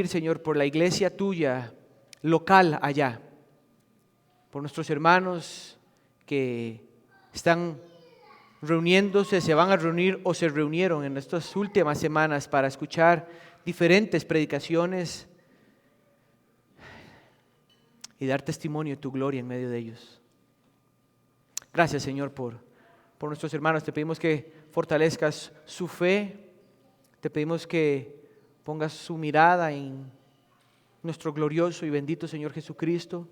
Señor, por la iglesia tuya local allá, por nuestros hermanos que están reuniéndose, se van a reunir o se reunieron en estas últimas semanas para escuchar diferentes predicaciones y dar testimonio de tu gloria en medio de ellos. Gracias, Señor, por nuestros hermanos. Te pedimos que fortalezcas su fe, te pedimos que pongas su mirada en nuestro glorioso y bendito Señor Jesucristo,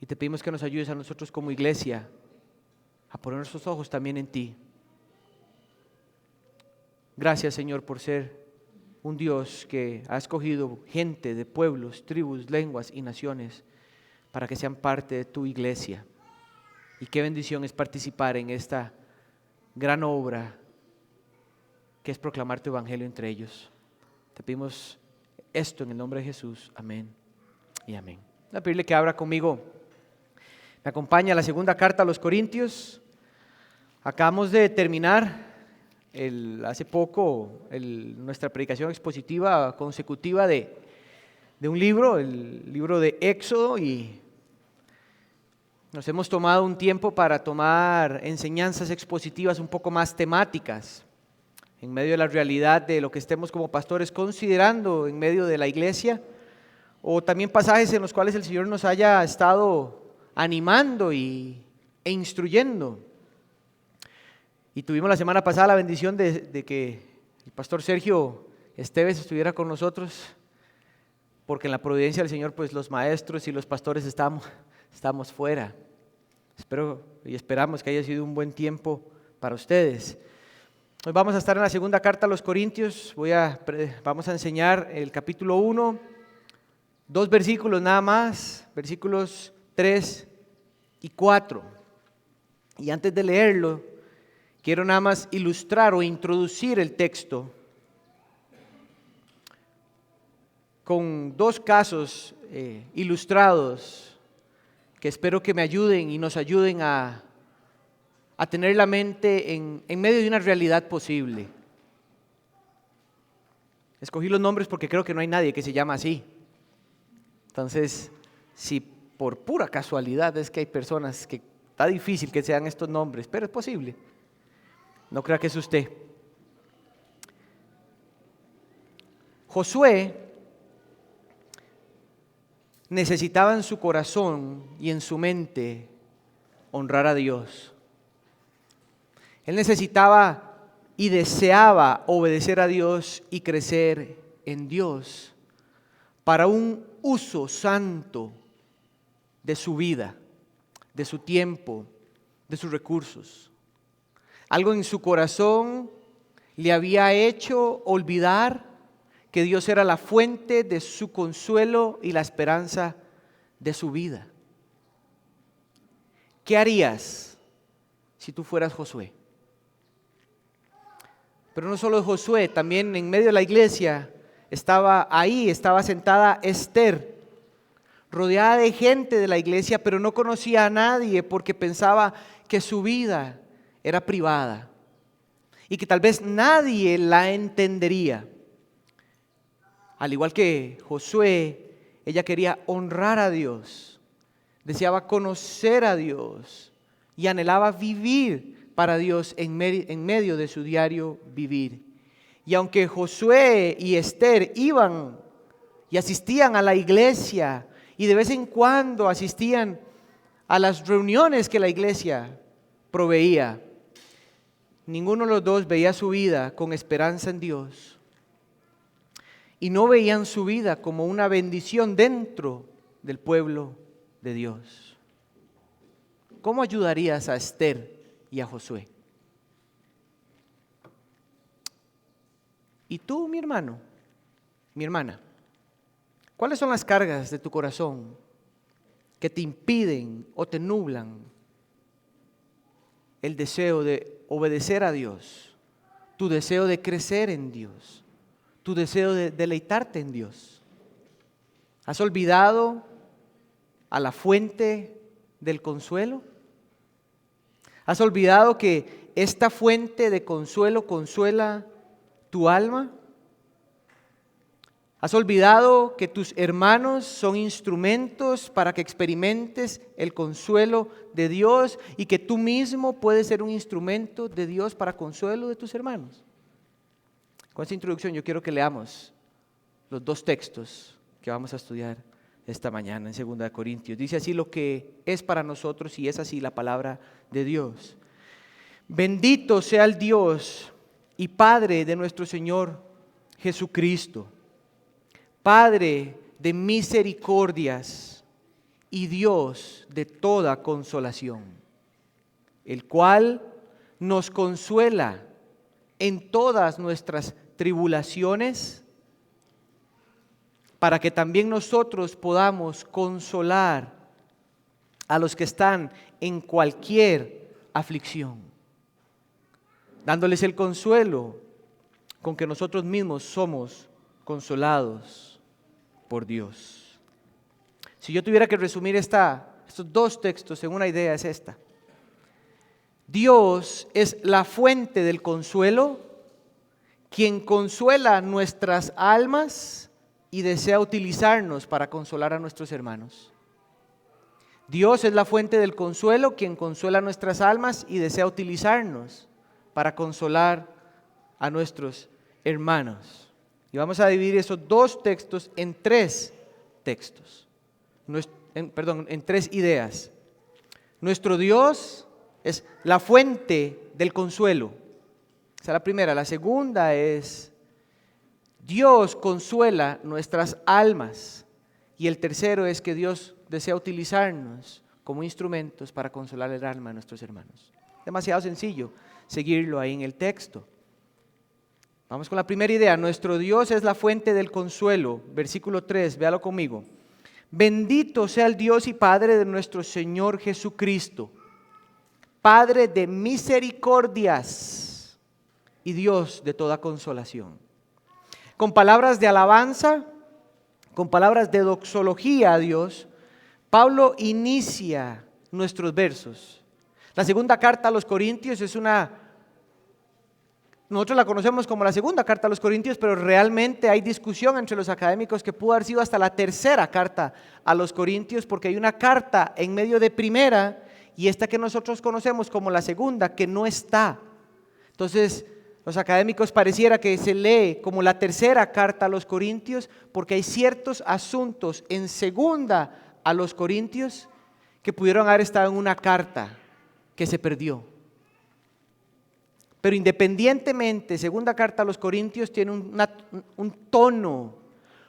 y te pedimos que nos ayudes a nosotros como iglesia a poner nuestros ojos también en ti. Gracias, Señor, por ser un Dios que ha escogido gente de pueblos, tribus, lenguas y naciones para que sean parte de tu iglesia. Y qué bendición es participar en esta gran obra que es proclamar tu evangelio entre ellos. Te pedimos esto en el nombre de Jesús. Amén y amén. Voy a pedirle que abra conmigo. Me acompaña la segunda carta a los Corintios. Acabamos de terminar hace poco nuestra predicación expositiva consecutiva de un libro, el libro de Éxodo, y nos hemos tomado un tiempo para tomar enseñanzas expositivas un poco más temáticas en medio de la realidad de lo que estemos como pastores considerando en medio de la iglesia, o también pasajes en los cuales el Señor nos haya estado animando e instruyendo. Y tuvimos la semana pasada la bendición de que el pastor Sergio Esteves estuviera con nosotros, porque en la providencia del Señor pues los maestros y los pastores estamos fuera. Espero y esperamos que haya sido un buen tiempo para ustedes. Hoy vamos a estar en la segunda carta a los Corintios. Vamos a enseñar el capítulo 1, 2 versículos nada más, versículos 3 y 4. Y antes de leerlo, quiero nada más ilustrar o introducir el texto con 2 casos ilustrados que espero que me ayuden y nos ayuden a tener la mente en medio de una realidad posible. Escogí los nombres porque creo que no hay nadie que se llama así. Entonces, si por pura casualidad es que hay personas que está difícil que sean estos nombres, pero es posible, no crea que es usted. Josué necesitaba en su corazón y en su mente honrar a Dios. Él necesitaba y deseaba obedecer a Dios y crecer en Dios para un uso santo de su vida, de su tiempo, de sus recursos. Algo en su corazón le había hecho olvidar que Dios era la fuente de su consuelo y la esperanza de su vida. ¿Qué harías si tú fueras Josué? Pero no solo Josué, también en medio de la iglesia estaba sentada Esther, rodeada de gente de la iglesia, pero no conocía a nadie porque pensaba que su vida era privada y que tal vez nadie la entendería. Al igual que Josué, ella quería honrar a Dios, deseaba conocer a Dios y anhelaba vivir para Dios en medio de su diario vivir. Y aunque Josué y Esther iban y asistían a la iglesia y de vez en cuando asistían a las reuniones que la iglesia proveía, ninguno de los dos veía su vida con esperanza en Dios y no veían su vida como una bendición dentro del pueblo de Dios. ¿Cómo ayudarías a Esther y a Josué? Y tú, mi hermano, mi hermana, ¿cuáles son las cargas de tu corazón que te impiden o te nublan el deseo de obedecer a Dios, tu deseo de crecer en Dios, tu deseo de deleitarte en Dios? ¿Has olvidado a la fuente del consuelo? ¿Has olvidado que esta fuente de consuelo consuela tu alma? ¿Has olvidado que tus hermanos son instrumentos para que experimentes el consuelo de Dios y que tú mismo puedes ser un instrumento de Dios para consuelo de tus hermanos? Con esta introducción yo quiero que leamos los dos textos que vamos a estudiar esta mañana en 2 Corintios. Dice así lo que es para nosotros y es así la palabra de Dios. Bendito sea el Dios y Padre de nuestro Señor Jesucristo, Padre de misericordias y Dios de toda consolación, el cual nos consuela en todas nuestras tribulaciones, para que también nosotros podamos consolar a los que están en cualquier aflicción, dándoles el consuelo con que nosotros mismos somos consolados por Dios. Si yo tuviera que resumir estos dos textos en una idea, es esta: Dios es la fuente del consuelo, quien consuela nuestras almas y desea utilizarnos para consolar a nuestros hermanos. Dios es la fuente del consuelo, quien consuela nuestras almas y desea utilizarnos para consolar a nuestros hermanos. Y vamos a dividir esos dos textos en tres textos, en tres ideas. Nuestro Dios es la fuente del consuelo. Esa es la primera. La segunda es: Dios consuela nuestras almas. Y el tercero es que Dios desea utilizarnos como instrumentos para consolar el alma de nuestros hermanos. Demasiado sencillo seguirlo ahí en el texto. Vamos con la primera idea. Nuestro Dios es la fuente del consuelo. Versículo 3, véalo conmigo. Bendito sea el Dios y Padre de nuestro Señor Jesucristo, Padre de misericordias y Dios de toda consolación. Con palabras de alabanza, con palabras de doxología a Dios, Pablo inicia nuestros versos. La segunda carta a los Corintios nosotros la conocemos como la segunda carta a los Corintios, pero realmente hay discusión entre los académicos que pudo haber sido hasta la tercera carta a los Corintios, porque hay una carta en medio de primera y esta que nosotros conocemos como la segunda que no está. Entonces, los académicos pareciera que se lee como la tercera carta a los Corintios porque hay ciertos asuntos en segunda a los Corintios que pudieron haber estado en una carta que se perdió. Pero independientemente, segunda carta a los Corintios tiene un tono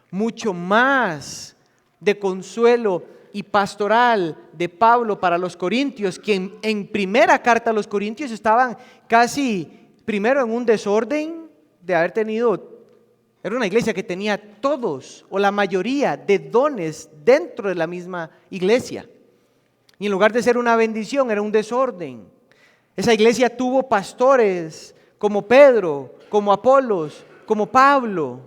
mucho más de consuelo y pastoral de Pablo para los Corintios, que en primera carta a los Corintios estaban casi primero en un desorden de haber tenido, era una iglesia que tenía todos o la mayoría de dones dentro de la misma iglesia. Y en lugar de ser una bendición, era un desorden. Esa iglesia tuvo pastores como Pedro, como Apolos, como Pablo.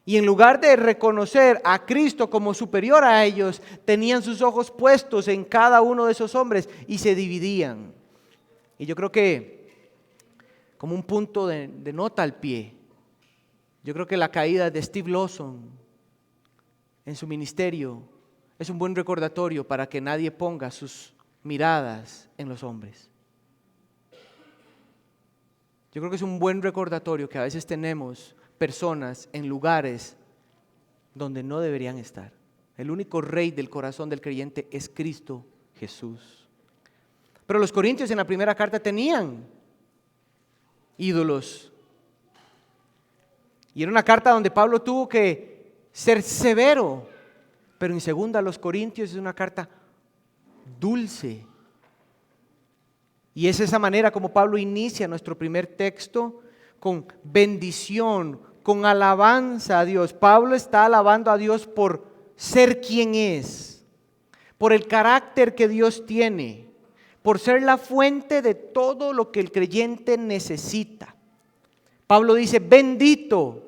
Y en lugar de reconocer a Cristo como superior a ellos, tenían sus ojos puestos en cada uno de esos hombres y se dividían. Y yo creo que, como un punto de nota al pie, yo creo que la caída de Steve Lawson en su ministerio es un buen recordatorio para que nadie ponga sus miradas en los hombres. Yo creo que es un buen recordatorio que a veces tenemos personas en lugares donde no deberían estar. El único rey del corazón del creyente es Cristo Jesús. Pero los corintios en la primera carta tenían ídolos. Y era una carta donde Pablo tuvo que ser severo. Pero en segunda a los Corintios es una carta dulce. Y es esa manera como Pablo inicia nuestro primer texto, con bendición, con alabanza a Dios. Pablo está alabando a Dios por ser quien es, por el carácter que Dios tiene, por ser la fuente de todo lo que el creyente necesita. Pablo dice: bendito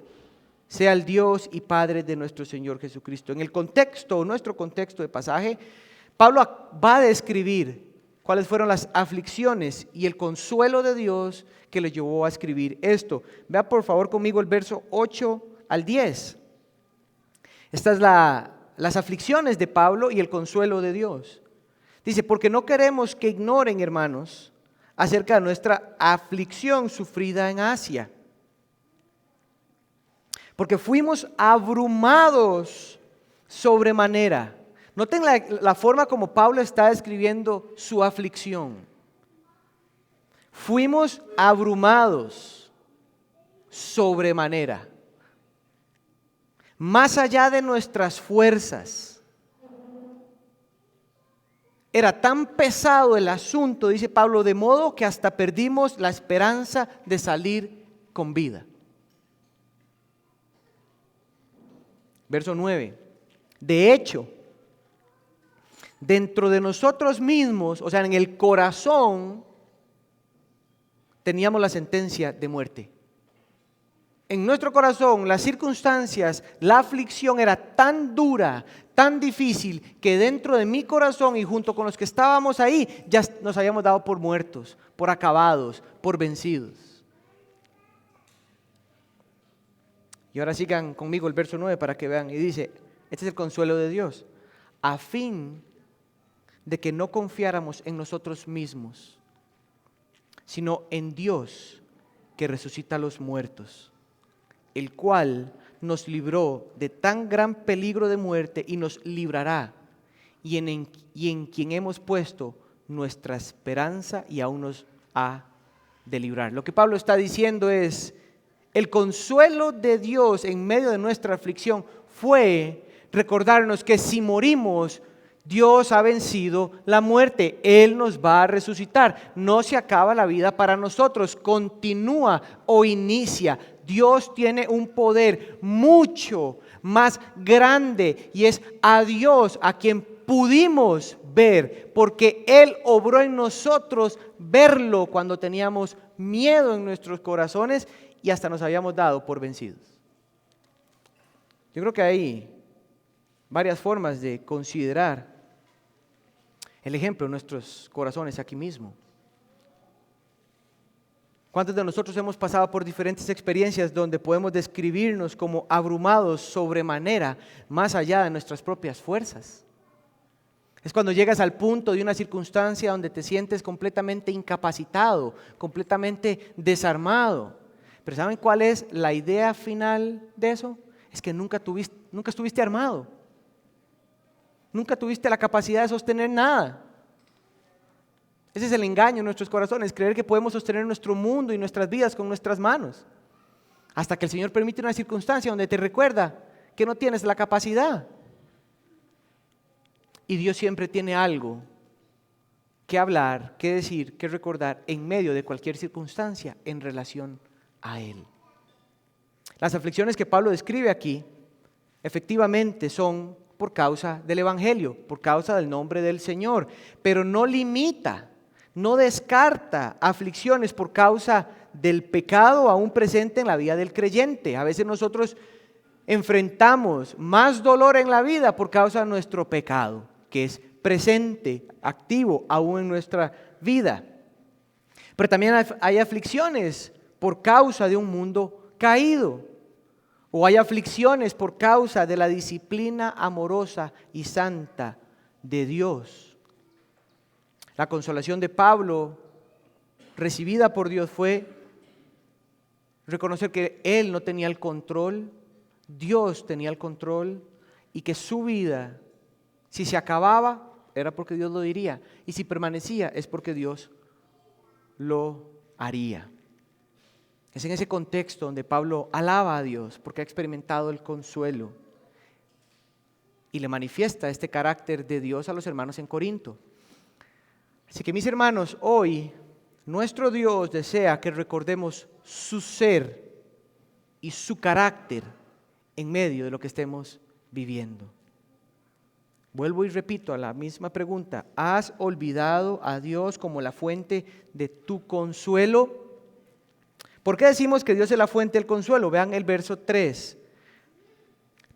sea el Dios y Padre de nuestro Señor Jesucristo. En el contexto, nuestro contexto de pasaje, Pablo va a describir cuáles fueron las aflicciones y el consuelo de Dios que le llevó a escribir esto. Vea por favor conmigo el verso 8 al 10. Estas es las aflicciones de Pablo y el consuelo de Dios. Dice, porque no queremos que ignoren, hermanos, acerca de nuestra aflicción sufrida en Asia. Porque fuimos abrumados sobremanera. Noten la forma como Pablo está describiendo su aflicción. Fuimos abrumados sobremanera, más allá de nuestras fuerzas. Era tan pesado el asunto, dice Pablo, de modo que hasta perdimos la esperanza de salir con vida. Verso 9. De hecho, dentro de nosotros mismos, o sea, en el corazón, teníamos la sentencia de muerte. En nuestro corazón, las circunstancias, la aflicción era tan dura, tan difícil, que dentro de mi corazón y junto con los que estábamos ahí, ya nos habíamos dado por muertos, por acabados, por vencidos. Y ahora sigan conmigo el verso 9 para que vean. Y dice, este es el consuelo de Dios, a fin de que no confiáramos en nosotros mismos, sino en Dios que resucita a los muertos, el cual nos libró de tan gran peligro de muerte y nos librará, y en quien hemos puesto nuestra esperanza y aún nos ha de librar. Lo que Pablo está diciendo es, el consuelo de Dios en medio de nuestra aflicción fue recordarnos que si morimos, Dios ha vencido la muerte, Él nos va a resucitar. No se acaba la vida para nosotros, continúa o inicia. Dios tiene un poder mucho más grande y es a Dios a quien pudimos ver, porque Él obró en nosotros verlo cuando teníamos miedo en nuestros corazones y hasta nos habíamos dado por vencidos. Yo creo que hay varias formas de considerar el ejemplo de nuestros corazones aquí mismo. ¿Cuántos de nosotros hemos pasado por diferentes experiencias donde podemos describirnos como abrumados sobremanera, más allá de nuestras propias fuerzas? Es cuando llegas al punto de una circunstancia donde te sientes completamente incapacitado, completamente desarmado. Pero ¿saben cuál es la idea final de eso? Es que nunca estuviste armado. Nunca tuviste la capacidad de sostener nada. Ese es el engaño en nuestros corazones, creer que podemos sostener nuestro mundo y nuestras vidas con nuestras manos. Hasta que el Señor permite una circunstancia donde te recuerda que no tienes la capacidad. Y Dios siempre tiene algo que hablar, que decir, que recordar en medio de cualquier circunstancia en relación a Él. Las aflicciones que Pablo describe aquí, efectivamente son por causa del Evangelio, por causa del nombre del Señor, pero no limita, no descarta aflicciones por causa del pecado aún presente en la vida del creyente. A veces nosotros enfrentamos más dolor en la vida por causa de nuestro pecado, que es presente, activo aún en nuestra vida. Pero también hay aflicciones por causa de un mundo caído. O hay aflicciones por causa de la disciplina amorosa y santa de Dios. La consolación de Pablo, recibida por Dios, fue reconocer que él no tenía el control, Dios tenía el control y que su vida, si se acababa, era porque Dios lo diría, y si permanecía, es porque Dios lo haría. Es en ese contexto donde Pablo alaba a Dios porque ha experimentado el consuelo y le manifiesta este carácter de Dios a los hermanos en Corinto. Así que mis hermanos, hoy nuestro Dios desea que recordemos su ser y su carácter en medio de lo que estemos viviendo. Vuelvo y repito a la misma pregunta: ¿has olvidado a Dios como la fuente de tu consuelo? ¿Por qué decimos que Dios es la fuente del consuelo? Vean el verso 3.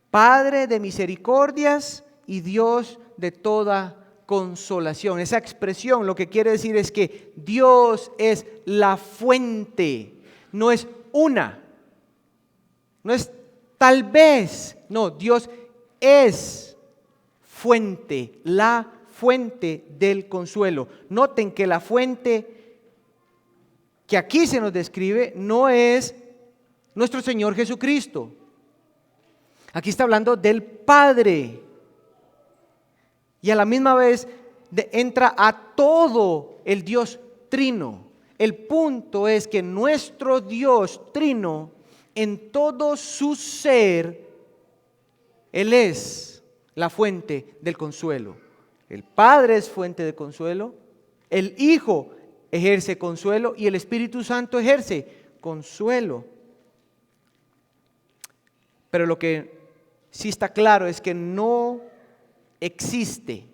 Padre de misericordias y Dios de toda consolación. Esa expresión lo que quiere decir es que Dios es la fuente, no es una, no es tal vez, no, Dios es fuente, la fuente del consuelo. Noten que la fuente que aquí se nos describe no es nuestro Señor Jesucristo. Aquí está hablando del Padre. Y a la misma vez entra a todo el Dios trino. El punto es que nuestro Dios trino, en todo su ser, Él es la fuente del consuelo. El Padre es fuente de consuelo, el Hijo ejerce consuelo y el Espíritu Santo ejerce consuelo. Pero lo que sí está claro es que no existe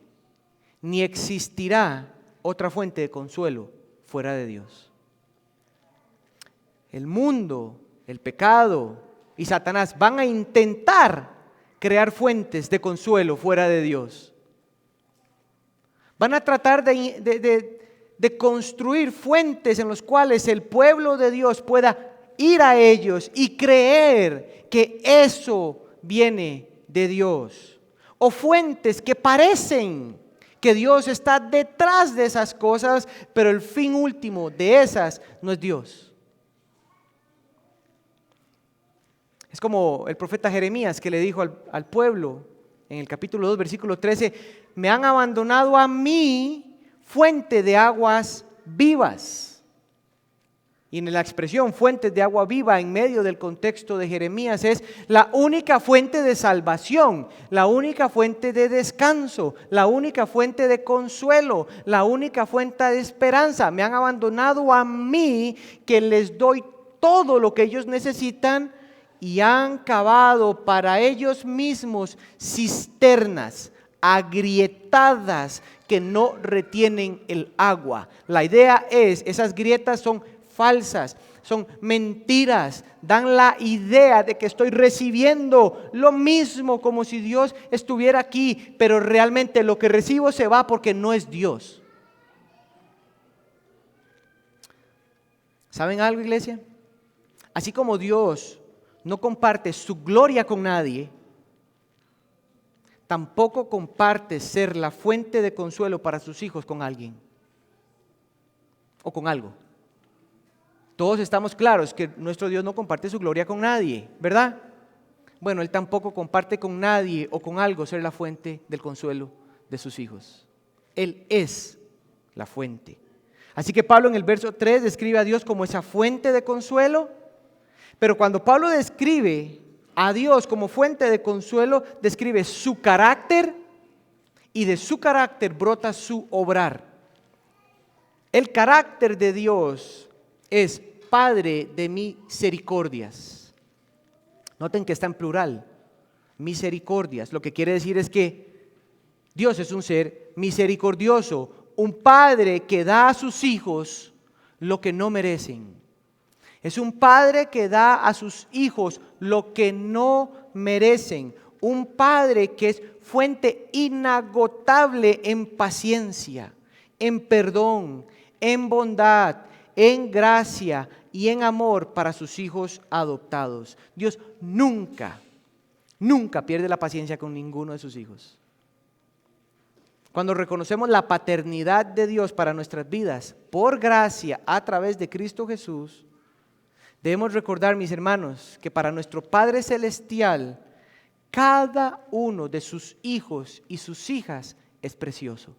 ni existirá otra fuente de consuelo fuera de Dios. El mundo, el pecado y Satanás van a intentar crear fuentes de consuelo fuera de Dios. Van a tratar de construir fuentes en las cuales el pueblo de Dios pueda ir a ellos y creer que eso viene de Dios. O fuentes que parecen que Dios está detrás de esas cosas, pero el fin último de esas no es Dios. Es como el profeta Jeremías que le dijo al pueblo en el capítulo 2, versículo 13, me han abandonado a mí, fuente de aguas vivas. Y en la expresión fuentes de agua viva en medio del contexto de Jeremías es la única fuente de salvación, la única fuente de descanso, la única fuente de consuelo, la única fuente de esperanza. Me han abandonado a mí que les doy todo lo que ellos necesitan y han cavado para ellos mismos cisternas agrietadas que no retienen el agua. La idea es, esas grietas son falsas, son mentiras, dan la idea de que estoy recibiendo lo mismo como si Dios estuviera aquí, pero realmente lo que recibo se va porque no es Dios. ¿Saben algo, iglesia? Así como Dios no comparte su gloria con nadie, tampoco comparte ser la fuente de consuelo para sus hijos con alguien o con algo. Todos estamos claros que nuestro Dios no comparte su gloria con nadie, ¿verdad? Bueno, Él tampoco comparte con nadie o con algo ser la fuente del consuelo de sus hijos. Él es la fuente. Así que Pablo en el verso 3 describe a Dios como esa fuente de consuelo, pero cuando Pablo describe a Dios como fuente de consuelo, describe su carácter y de su carácter brota su obrar. El carácter de Dios es Padre de misericordias. Noten que está en plural, misericordias. Lo que quiere decir es que Dios es un ser misericordioso, un padre que da a sus hijos lo que no merecen. Es un padre que da a sus hijos lo que no merecen. Un padre que es fuente inagotable en paciencia, en perdón, en bondad, en gracia y en amor para sus hijos adoptados. Dios nunca pierde la paciencia con ninguno de sus hijos. Cuando reconocemos la paternidad de Dios para nuestras vidas, por gracia a través de Cristo Jesús, debemos recordar, mis hermanos, que para nuestro Padre Celestial, cada uno de sus hijos y sus hijas es precioso.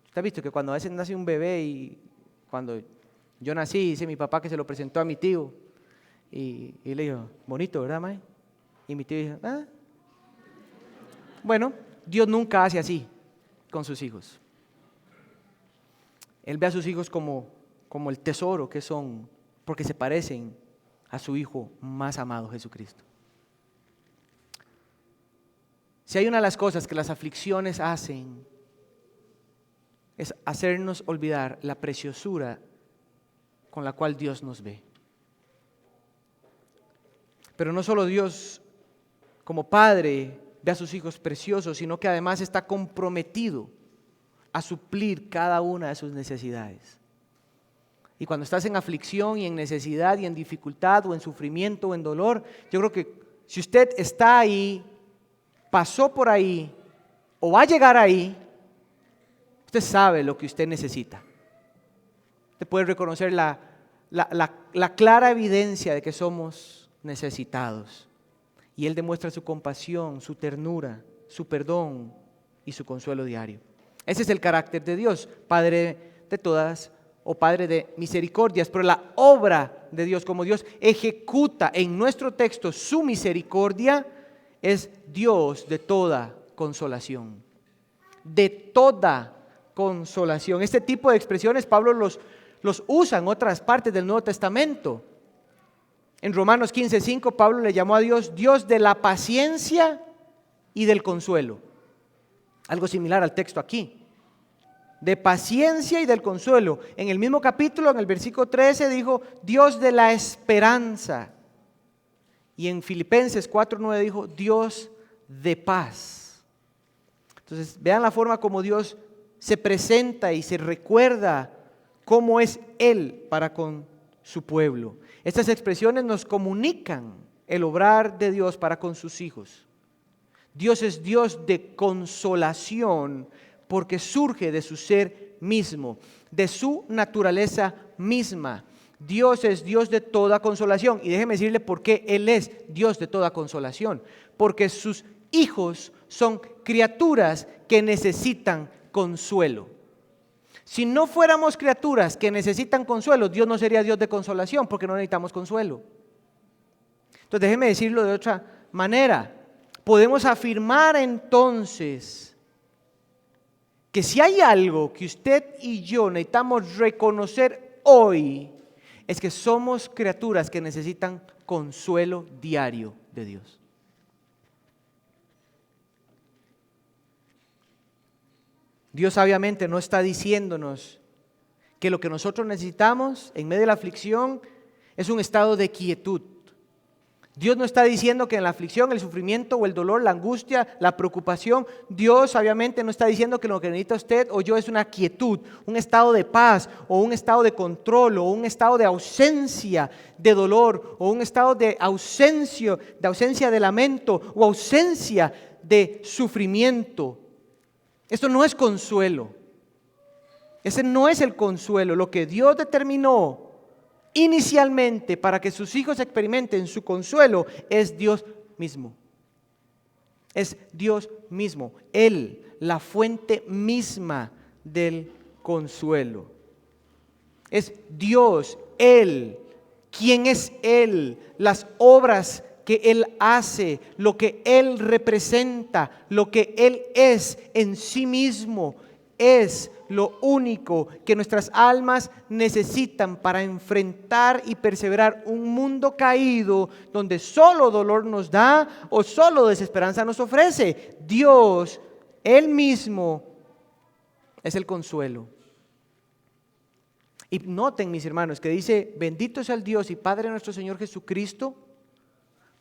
¿Usted ha visto que cuando a veces nace un bebé y cuando yo nací, dice mi papá que se lo presentó a mi tío y le dijo, bonito, ¿verdad, mae? Y mi tío dijo, ah. Bueno, Dios nunca hace así con sus hijos. Él ve a sus hijos como el tesoro que son, porque se parecen a su Hijo más amado, Jesucristo. Si hay una de las cosas que las aflicciones hacen, es hacernos olvidar la preciosura con la cual Dios nos ve. Pero no solo Dios como Padre ve a sus hijos preciosos, sino que además está comprometido a suplir cada una de sus necesidades. Y cuando estás en aflicción y en necesidad y en dificultad o en sufrimiento o en dolor, yo creo que si usted está ahí, pasó por ahí o va a llegar ahí, usted sabe lo que usted necesita. Usted puede reconocer la clara evidencia de que somos necesitados. Y Él demuestra su compasión, su ternura, su perdón y su consuelo diario. Ese es el carácter de Dios, Padre de todas o Padre de misericordias. Pero la obra de Dios, como Dios ejecuta en nuestro texto su misericordia, es Dios de toda consolación. De toda consolación. Este tipo de expresiones Pablo los usa en otras partes del Nuevo Testamento. En Romanos 15:5 Pablo le llamó a Dios Dios de la paciencia y del consuelo. Algo similar al texto aquí. De paciencia y del consuelo. En el mismo capítulo, en el versículo 13, dijo Dios de la esperanza. Y en Filipenses 4:9 dijo Dios de paz. Entonces vean la forma como Dios se presenta y se recuerda cómo es Él para con su pueblo. Estas expresiones nos comunican el obrar de Dios para con sus hijos. Dios es Dios de consolación porque surge de su ser mismo, de su naturaleza misma. Dios es Dios de toda consolación. Y déjeme decirle por qué Él es Dios de toda consolación. Porque sus hijos son criaturas que necesitan consuelo. Si no fuéramos criaturas que necesitan consuelo, Dios no sería Dios de consolación porque no necesitamos consuelo. Entonces déjeme decirlo de otra manera. Podemos afirmar entonces que si hay algo que usted y yo necesitamos reconocer hoy, es que somos criaturas que necesitan consuelo diario de Dios. Dios sabiamente no está diciéndonos que lo que nosotros necesitamos en medio de la aflicción es un estado de quietud. Dios no está diciendo que en la aflicción, el sufrimiento o el dolor, la angustia, la preocupación, Dios obviamente no está diciendo que lo que necesita usted o yo es una quietud, un estado de paz o un estado de control o un estado de ausencia de dolor o un estado de ausencia de lamento o ausencia de sufrimiento. Esto no es consuelo. Ese no es el consuelo. Lo que Dios determinó inicialmente para que sus hijos experimenten su consuelo es Dios mismo. Es Dios mismo. Él, la fuente misma del consuelo. Es Dios, Él. ¿Quién es Él? Las obras que Él hace, lo que Él representa, lo que Él es en sí mismo, es lo único que nuestras almas necesitan para enfrentar y perseverar un mundo caído donde solo dolor nos da o solo desesperanza nos ofrece. Dios, Él mismo, es el consuelo. Y noten, mis hermanos, que dice, bendito sea el Dios y Padre de nuestro Señor Jesucristo,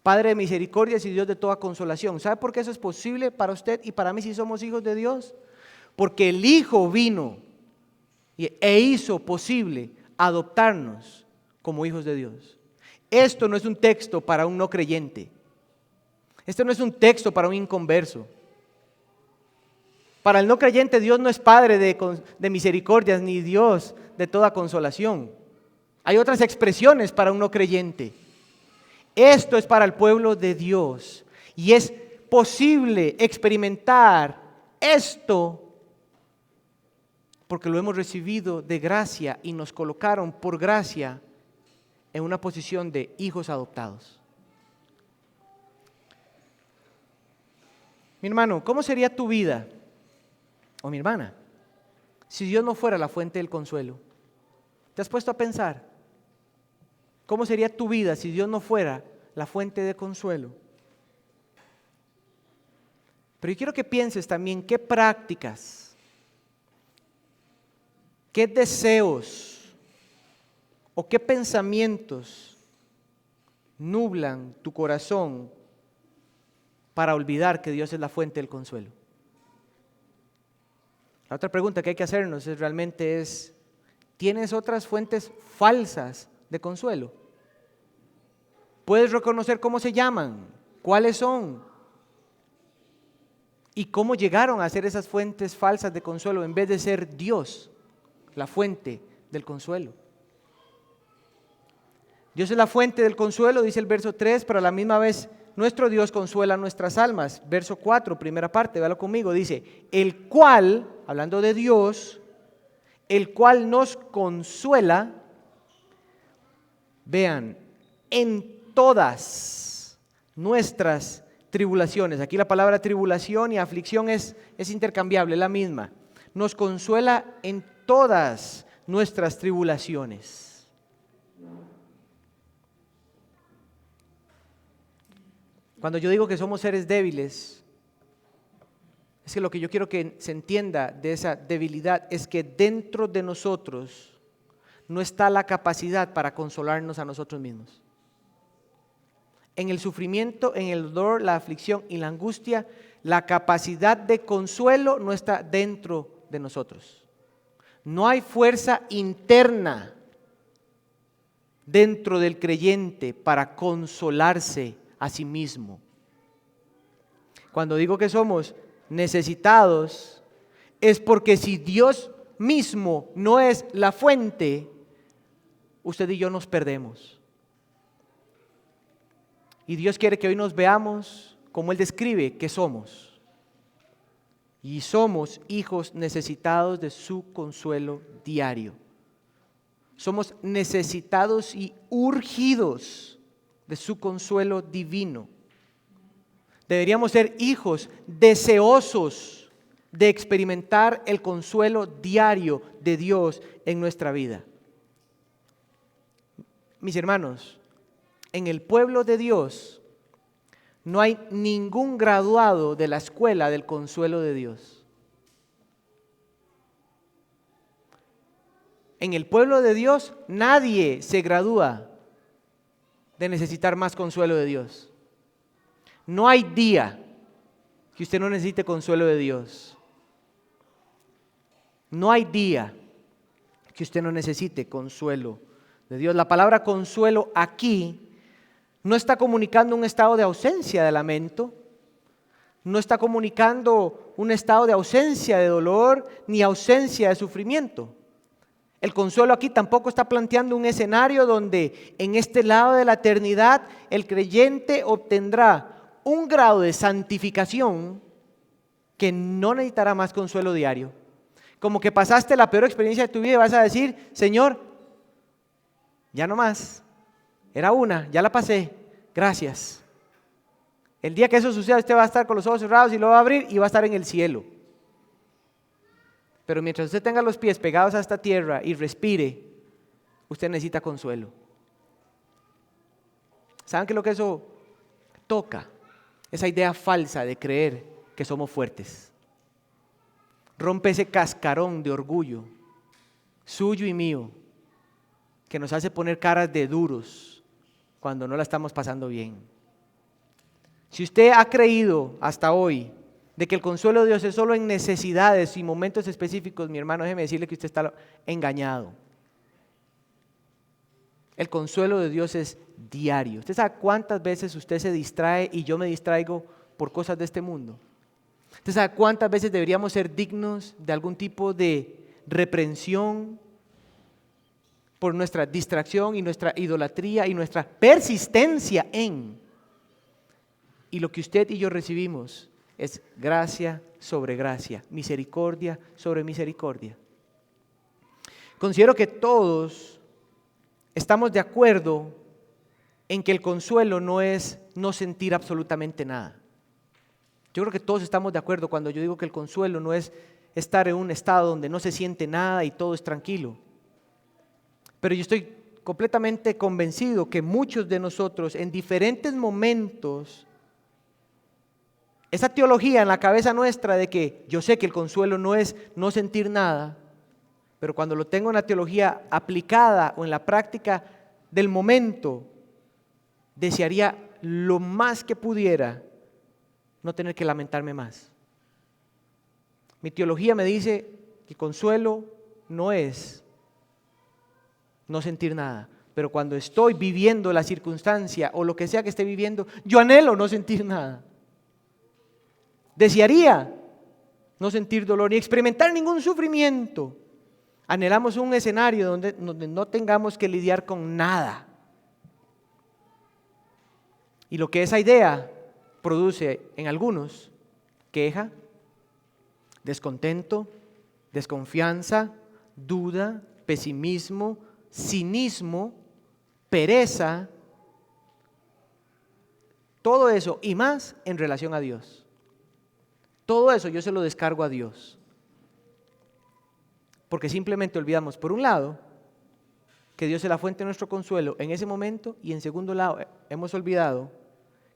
Padre de misericordias y Dios de toda consolación. ¿Sabe por qué eso es posible para usted y para mí si somos hijos de Dios? Porque el Hijo vino e hizo posible adoptarnos como hijos de Dios. Esto no es un texto para un no creyente. Esto no es un texto para un inconverso. Para el no creyente Dios no es Padre de misericordias ni Dios de toda consolación. Hay otras expresiones para un no creyente. Esto es para el pueblo de Dios y es posible experimentar esto porque lo hemos recibido de gracia y nos colocaron por gracia en una posición de hijos adoptados. Mi hermano, ¿cómo sería tu vida o mi hermana si Dios no fuera la fuente del consuelo? ¿Te has puesto a pensar? ¿Cómo sería tu vida si Dios no fuera la fuente de consuelo? Pero yo quiero que pienses también qué prácticas, qué deseos o qué pensamientos nublan tu corazón para olvidar que Dios es la fuente del consuelo. La otra pregunta que hay que hacernos es, ¿tienes otras fuentes falsas de consuelo? ¿Puedes reconocer cómo se llaman? ¿Cuáles son? ¿Y cómo llegaron a ser esas fuentes falsas de consuelo en vez de ser Dios, la fuente del consuelo? Dios es la fuente del consuelo, dice el verso 3, pero a la misma vez nuestro Dios consuela nuestras almas. Verso 4, primera parte, véalo conmigo, dice, el cual, hablando de Dios, el cual nos consuela, vean, en todas nuestras tribulaciones. Aquí la palabra tribulación y aflicción es intercambiable, la misma. Nos consuela en todas nuestras tribulaciones. Cuando yo digo que somos seres débiles, es que lo que yo quiero que se entienda de esa debilidad es que dentro de nosotros no está la capacidad para consolarnos a nosotros mismos. En el sufrimiento, en el dolor, la aflicción y la angustia, la capacidad de consuelo no está dentro de nosotros. No hay fuerza interna dentro del creyente para consolarse a sí mismo. Cuando digo que somos necesitados, es porque si Dios mismo no es la fuente, usted y yo nos perdemos. Y Dios quiere que hoy nos veamos como Él describe que somos. Y somos hijos necesitados de su consuelo diario. Somos necesitados y urgidos de su consuelo divino. Deberíamos ser hijos deseosos de experimentar el consuelo diario de Dios en nuestra vida. Mis hermanos, en el pueblo de Dios no hay ningún graduado de la escuela del consuelo de Dios. En el pueblo de Dios nadie se gradúa de necesitar más consuelo de Dios. No hay día que usted no necesite consuelo de Dios. No hay día que usted no necesite consuelo de Dios. La palabra consuelo aquí no está comunicando un estado de ausencia de lamento, no está comunicando un estado de ausencia de dolor ni ausencia de sufrimiento. El consuelo aquí tampoco está planteando un escenario donde en este lado de la eternidad el creyente obtendrá un grado de santificación que no necesitará más consuelo diario. Como que pasaste la peor experiencia de tu vida y vas a decir, Señor, ya no más. Era una, ya la pasé, gracias. El día que eso suceda, usted va a estar con los ojos cerrados y lo va a abrir y va a estar en el cielo. Pero mientras usted tenga los pies pegados a esta tierra y respire, usted necesita consuelo. ¿Saben qué es lo que eso toca? Esa idea falsa de creer que somos fuertes. Rompe ese cascarón de orgullo, suyo y mío, que nos hace poner caras de duros cuando no la estamos pasando bien. Si usted ha creído hasta hoy de que el consuelo de Dios es solo en necesidades y momentos específicos, mi hermano, déjeme decirle que usted está engañado. El consuelo de Dios es diario. ¿Usted sabe cuántas veces usted se distrae y yo me distraigo por cosas de este mundo? ¿Usted sabe cuántas veces deberíamos ser dignos de algún tipo de reprensión por nuestra distracción y nuestra idolatría y nuestra persistencia en? Y lo que usted y yo recibimos es gracia sobre gracia, misericordia sobre misericordia. Considero que todos estamos de acuerdo en que el consuelo no es no sentir absolutamente nada. Yo creo que todos estamos de acuerdo cuando yo digo que el consuelo no es estar en un estado donde no se siente nada y todo es tranquilo. Pero yo estoy completamente convencido que muchos de nosotros en diferentes momentos, esa teología en la cabeza nuestra de que yo sé que el consuelo no es no sentir nada, pero cuando lo tengo en la teología aplicada o en la práctica del momento, desearía lo más que pudiera no tener que lamentarme más. Mi teología me dice que consuelo no es no sentir nada, pero cuando estoy viviendo la circunstancia o lo que sea que esté viviendo, yo anhelo no sentir nada. Desearía no sentir dolor ni experimentar ningún sufrimiento. Anhelamos un escenario donde no tengamos que lidiar con nada. Y lo que esa idea produce en algunos: queja, descontento, desconfianza, duda, pesimismo, cinismo, pereza, todo eso y más en relación a Dios. Todo eso yo se lo descargo a Dios, porque simplemente olvidamos, por un lado, que Dios es la fuente de nuestro consuelo en ese momento, y en segundo lado, hemos olvidado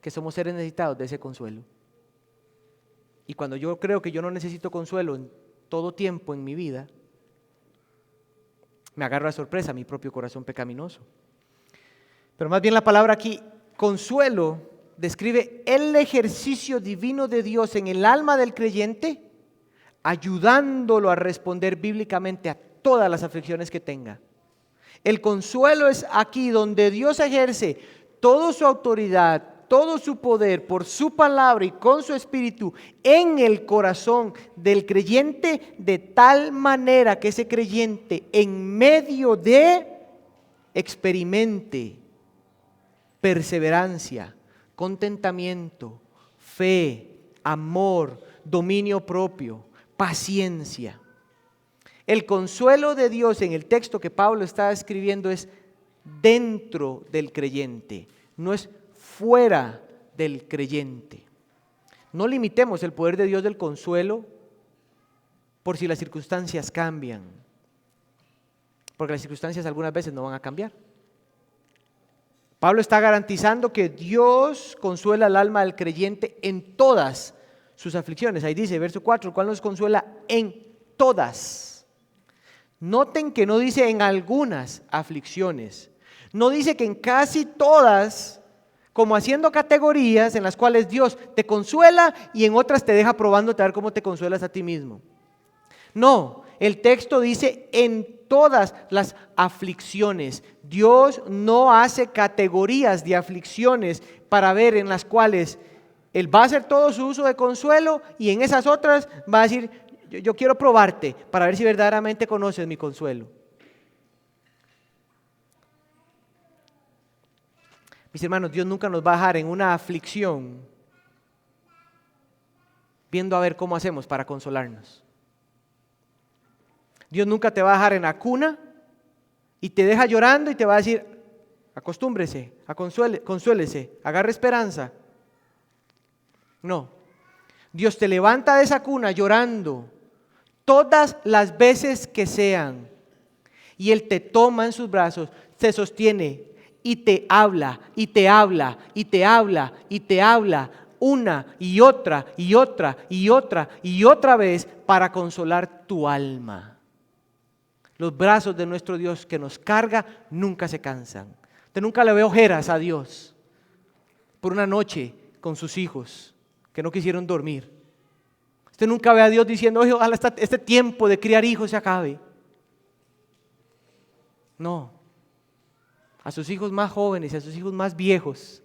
que somos seres necesitados de ese consuelo. Y cuando yo creo que yo no necesito consuelo en todo tiempo en mi vida, me agarro a sorpresa mi propio corazón pecaminoso. Pero más bien la palabra aquí, consuelo, describe el ejercicio divino de Dios en el alma del creyente, ayudándolo a responder bíblicamente a todas las aflicciones que tenga. El consuelo es aquí donde Dios ejerce toda su autoridad, todo su poder por su palabra y con su espíritu en el corazón del creyente, de tal manera que ese creyente en medio de experimente perseverancia, contentamiento, fe, amor, dominio propio, paciencia. El consuelo de Dios en el texto que Pablo está escribiendo es dentro del creyente, no es fuera del creyente. No limitemos el poder de Dios del consuelo por si las circunstancias cambian, porque las circunstancias algunas veces no van a cambiar. Pablo está garantizando que Dios consuela el alma del creyente en todas sus aflicciones. Ahí dice, verso 4, el cual nos consuela en todas. Noten que no dice en algunas aflicciones, no dice que en casi todas, como haciendo categorías en las cuales Dios te consuela y en otras te deja probándote a ver cómo te consuelas a ti mismo. No, el texto dice en todas las aflicciones. Dios no hace categorías de aflicciones para ver en las cuales Él va a hacer todo su uso de consuelo y en esas otras va a decir, yo quiero probarte para ver si verdaderamente conoces mi consuelo. Mis hermanos, Dios nunca nos va a dejar en una aflicción viendo a ver cómo hacemos para consolarnos. Dios nunca te va a dejar en la cuna y te deja llorando y te va a decir, acostúmbrese, consuélese, agarre esperanza. No, Dios te levanta de esa cuna llorando todas las veces que sean y Él te toma en sus brazos, te sostiene y te habla, y te habla, y te habla, y te habla una y otra y otra y otra y otra vez para consolar tu alma. Los brazos de nuestro Dios que nos carga nunca se cansan. Usted nunca le ve ojeras a Dios por una noche con sus hijos que no quisieron dormir. Usted nunca ve a Dios diciendo, oye, ojalá este tiempo de criar hijos se acabe. No. A sus hijos más jóvenes y a sus hijos más viejos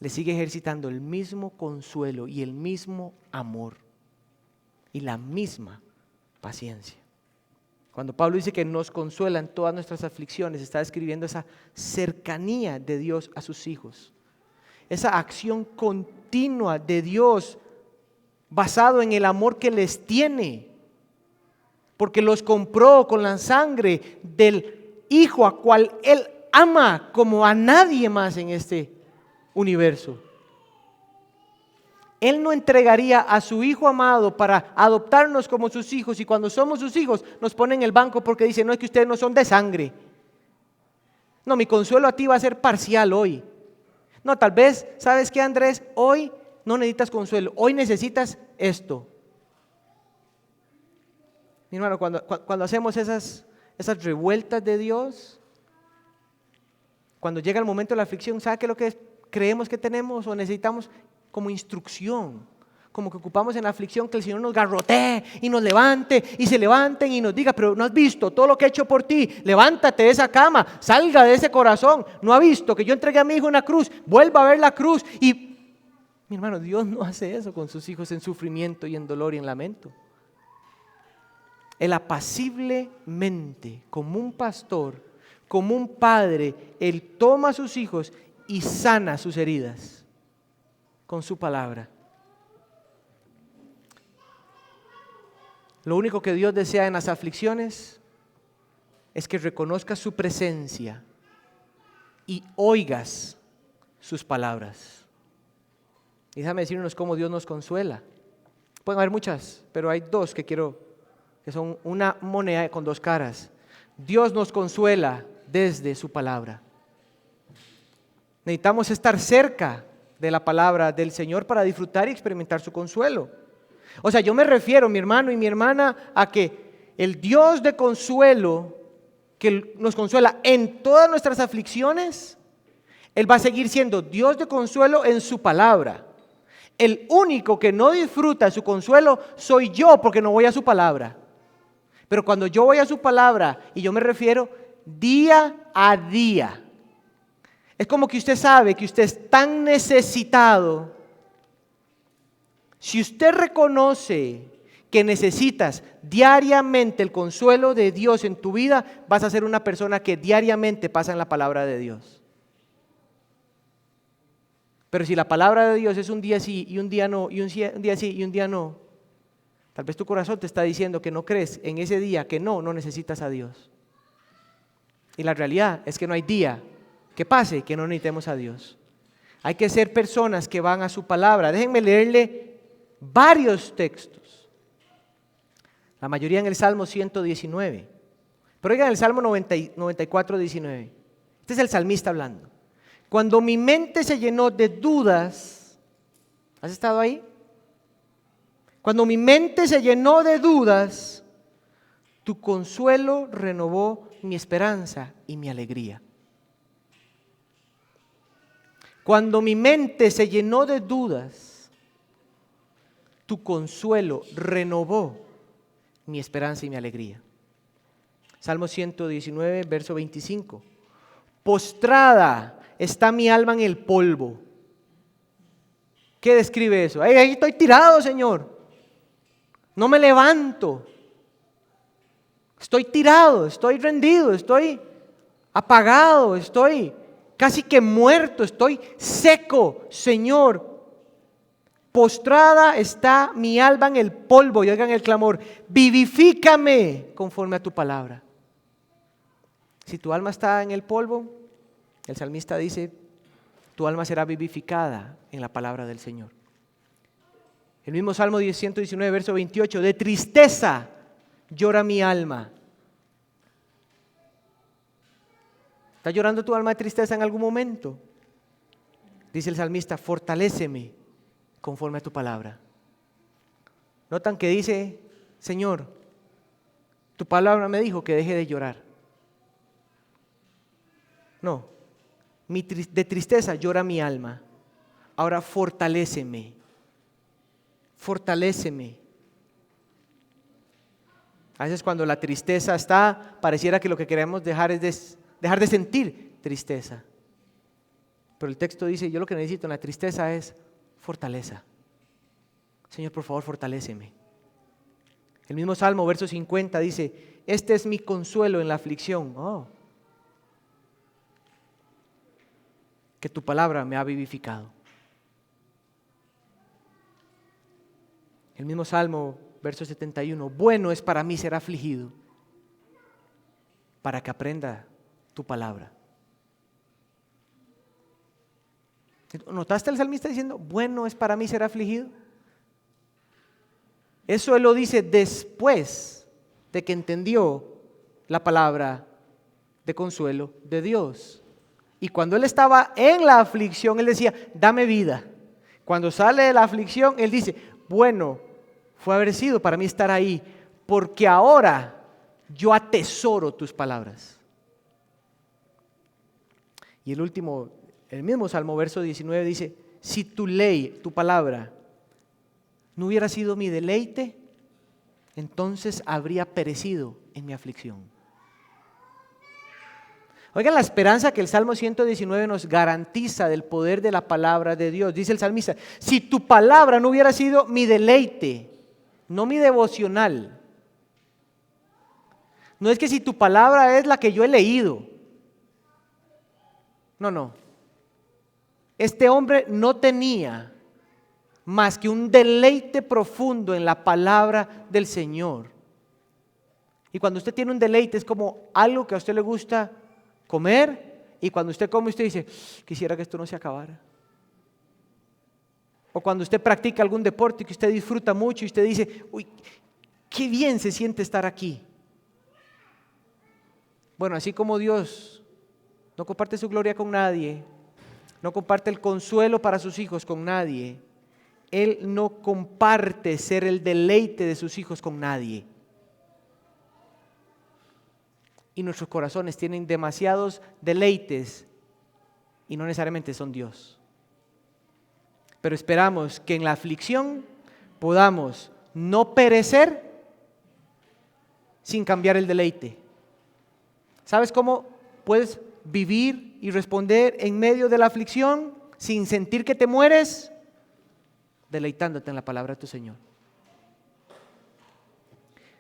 les sigue ejercitando el mismo consuelo y el mismo amor y la misma paciencia. Cuando Pablo dice que nos consuela en todas nuestras aflicciones, está describiendo esa cercanía de Dios a sus hijos, esa acción continua de Dios basado en el amor que les tiene, porque los compró con la sangre del Hijo a cual Él ama como a nadie más en este universo. Él no entregaría a su Hijo amado para adoptarnos como sus hijos y cuando somos sus hijos nos pone en el banco porque dice, no es que ustedes no son de sangre. No, mi consuelo a ti va a ser parcial hoy. No, tal vez, ¿sabes qué, Andrés? Hoy no necesitas consuelo, hoy necesitas esto. Mi hermano, cuando hacemos esas revueltas de Dios, cuando llega el momento de la aflicción, ¿sabe qué es lo que creemos que tenemos o necesitamos? como instrucción, como que ocupamos en la aflicción que el Señor nos garrotee y nos levante y se levanten y nos diga, pero no has visto todo lo que he hecho por ti, levántate de esa cama, salga de ese corazón, no ha visto que yo entregué a mi hijo en una cruz, vuelva a ver la cruz. Y mi hermano, Dios no hace eso con sus hijos en sufrimiento y en dolor y en lamento. Él apaciblemente, como un pastor, como un padre, Él toma a sus hijos y sana sus heridas con su palabra. Lo único que Dios desea en las aflicciones es que reconozcas su presencia y oigas sus palabras. Y déjame decirnos cómo Dios nos consuela. Pueden haber muchas, pero hay dos que son una moneda con dos caras. Dios nos consuela desde su palabra. Necesitamos estar cerca de la palabra del Señor para disfrutar y experimentar su consuelo. O sea, yo me refiero, mi hermano y mi hermana, a que el Dios de consuelo, que nos consuela en todas nuestras aflicciones, Él va a seguir siendo Dios de consuelo en su palabra. El único que no disfruta su consuelo soy yo, porque no voy a su palabra. Pero cuando yo voy a su palabra, y yo me refiero día a día, es como que usted sabe que usted es tan necesitado. Si usted reconoce que necesitas diariamente el consuelo de Dios en tu vida, vas a ser una persona que diariamente pasa en la palabra de Dios. Pero si la palabra de Dios es un día sí y un día no, y un día sí y un día no, tal vez tu corazón te está diciendo que no crees en ese día, que no necesitas a Dios. Y la realidad es que no hay día que pase que no necesitemos a Dios. Hay que ser personas que van a su palabra. Déjenme leerle varios textos. La mayoría en el Salmo 119. Pero oigan el Salmo 94, 19. Este es el salmista hablando. Cuando mi mente se llenó de dudas, ¿has estado ahí? Cuando mi mente se llenó de dudas, tu consuelo renovó mi esperanza y mi alegría. Cuando mi mente se llenó de dudas, tu consuelo renovó mi esperanza y mi alegría. Salmo 119, verso 25. Postrada está mi alma en el polvo. ¿Qué describe eso? Ahí estoy tirado, Señor. No me levanto. Estoy tirado, estoy rendido, estoy apagado, estoy casi que muerto, estoy seco, Señor. Postrada está mi alma en el polvo, y oigan el clamor, vivifícame conforme a tu palabra. Si tu alma está en el polvo, el salmista dice, tu alma será vivificada en la palabra del Señor. El mismo Salmo 119, verso 28, de tristeza llora mi alma. ¿Está llorando tu alma de tristeza en algún momento? Dice el salmista, fortaléceme conforme a tu palabra. Notan que dice, Señor, tu palabra me dijo que deje de llorar. No, de tristeza llora mi alma. Ahora fortaléceme. Fortaléceme. A veces cuando la tristeza está, pareciera que lo que queremos dejar es dejar de sentir tristeza. Pero el texto dice, yo lo que necesito en la tristeza es fortaleza. Señor, por favor, fortaléceme. El mismo Salmo, verso 50, dice, este es mi consuelo en la aflicción. Que tu palabra me ha vivificado. El mismo Salmo, verso 71, bueno es para mí ser afligido, para que aprenda tu palabra. ¿Notaste el salmista diciendo, bueno es para mí ser afligido? Eso él lo dice después de que entendió la palabra de consuelo de Dios. Y cuando él estaba en la aflicción, él decía, dame vida. Cuando sale de la aflicción, él dice, bueno, fue haber sido para mí estar ahí, porque ahora yo atesoro tus palabras. Y el mismo Salmo, verso 19, dice, si tu ley, tu palabra, no hubiera sido mi deleite, entonces habría perecido en mi aflicción. Oigan la esperanza que el Salmo 119 nos garantiza del poder de la palabra de Dios. Dice el salmista, si tu palabra no hubiera sido mi deleite, no mi devocional. No es que si tu palabra es la que yo he leído. No. Este hombre no tenía más que un deleite profundo en la palabra del Señor. Y cuando usted tiene un deleite es como algo que a usted le gusta comer, y cuando usted come usted dice, quisiera que esto no se acabara. O cuando usted practica algún deporte que usted disfruta mucho y usted dice, uy, qué bien se siente estar aquí. Bueno, así como Dios no comparte su gloria con nadie, no comparte el consuelo para sus hijos con nadie, Él no comparte ser el deleite de sus hijos con nadie. Y nuestros corazones tienen demasiados deleites y no necesariamente son Dios. Pero esperamos que en la aflicción podamos no perecer sin cambiar el deleite. ¿Sabes cómo puedes vivir y responder en medio de la aflicción sin sentir que te mueres? Deleitándote en la palabra de tu Señor.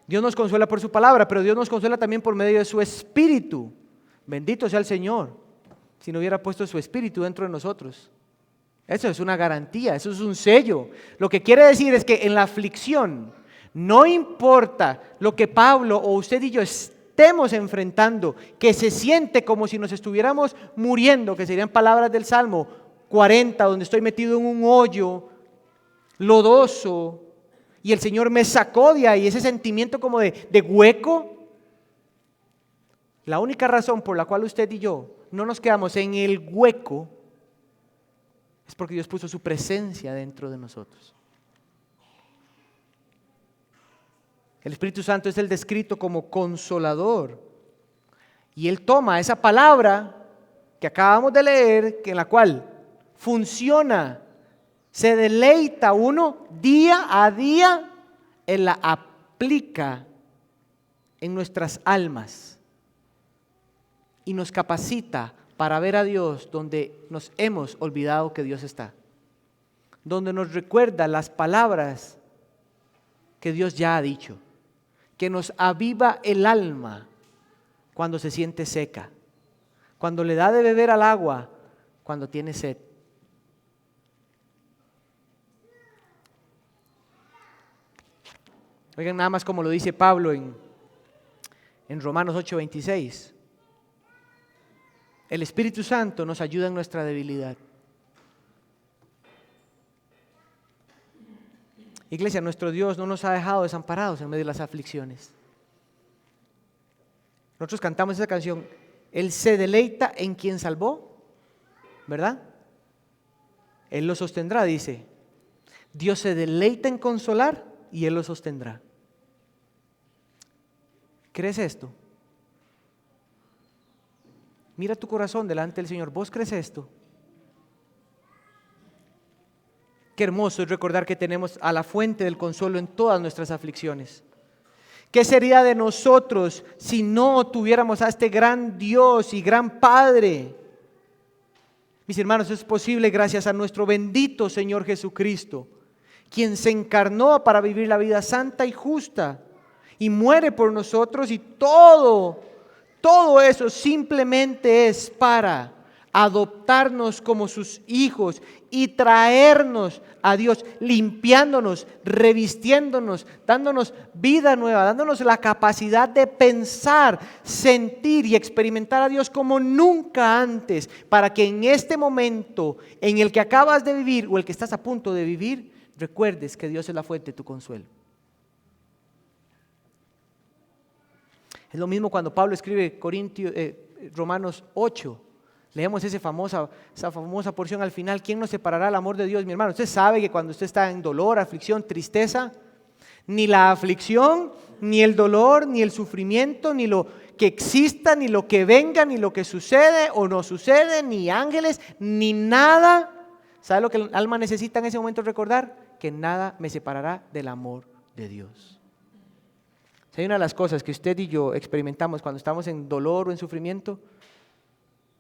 Dios nos consuela por su palabra, pero Dios nos consuela también por medio de su Espíritu. Bendito sea el Señor, si no hubiera puesto su Espíritu dentro de nosotros. Eso es una garantía, eso es un sello. Lo que quiere decir es que en la aflicción, no importa lo que Pablo o usted y yo estemos enfrentando, que se siente como si nos estuviéramos muriendo, que serían palabras del Salmo 40, donde estoy metido en un hoyo lodoso, y el Señor me sacó de ahí, ese sentimiento como de hueco. La única razón por la cual usted y yo no nos quedamos en el hueco es porque Dios puso su presencia dentro de nosotros. El Espíritu Santo es el descrito como consolador, y Él toma esa palabra que acabamos de leer, en la cual funciona, se deleita uno día a día, Él la aplica en nuestras almas y nos capacita para ver a Dios donde nos hemos olvidado que Dios está, donde nos recuerda las palabras que Dios ya ha dicho, que nos aviva el alma cuando se siente seca, cuando le da de beber al agua, cuando tiene sed. Oigan nada más como lo dice Pablo en Romanos 8:26. El Espíritu Santo nos ayuda en nuestra debilidad. Iglesia, nuestro Dios no nos ha dejado desamparados en medio de las aflicciones. Nosotros cantamos esa canción, Él se deleita en quien salvó, ¿verdad? Él lo sostendrá, dice. Dios se deleita en consolar y Él lo sostendrá. ¿Crees esto? Mira tu corazón delante del Señor. ¿Vos crees esto? Qué hermoso es recordar que tenemos a la fuente del consuelo en todas nuestras aflicciones. ¿Qué sería de nosotros si no tuviéramos a este gran Dios y gran Padre? Mis hermanos, es posible gracias a nuestro bendito Señor Jesucristo, quien se encarnó para vivir la vida santa y justa y muere por nosotros, y todo eso simplemente es para adoptarnos como sus hijos y traernos a Dios, limpiándonos, revistiéndonos, dándonos vida nueva, dándonos la capacidad de pensar, sentir y experimentar a Dios como nunca antes, para que en este momento en el que acabas de vivir o el que estás a punto de vivir, recuerdes que Dios es la fuente de tu consuelo. Es lo mismo cuando Pablo escribe Romanos 8. Leemos esa famosa porción al final. ¿Quién nos separará del amor de Dios, mi hermano? Usted sabe que cuando usted está en dolor, aflicción, tristeza, ni la aflicción, ni el dolor, ni el sufrimiento, ni lo que exista, ni lo que venga, ni lo que sucede o no sucede, ni ángeles, ni nada ¿Sabe lo que el alma necesita en ese momento recordar? Que nada me separará del amor de Dios. Si hay una de las cosas que usted y yo experimentamos cuando estamos en dolor o en sufrimiento,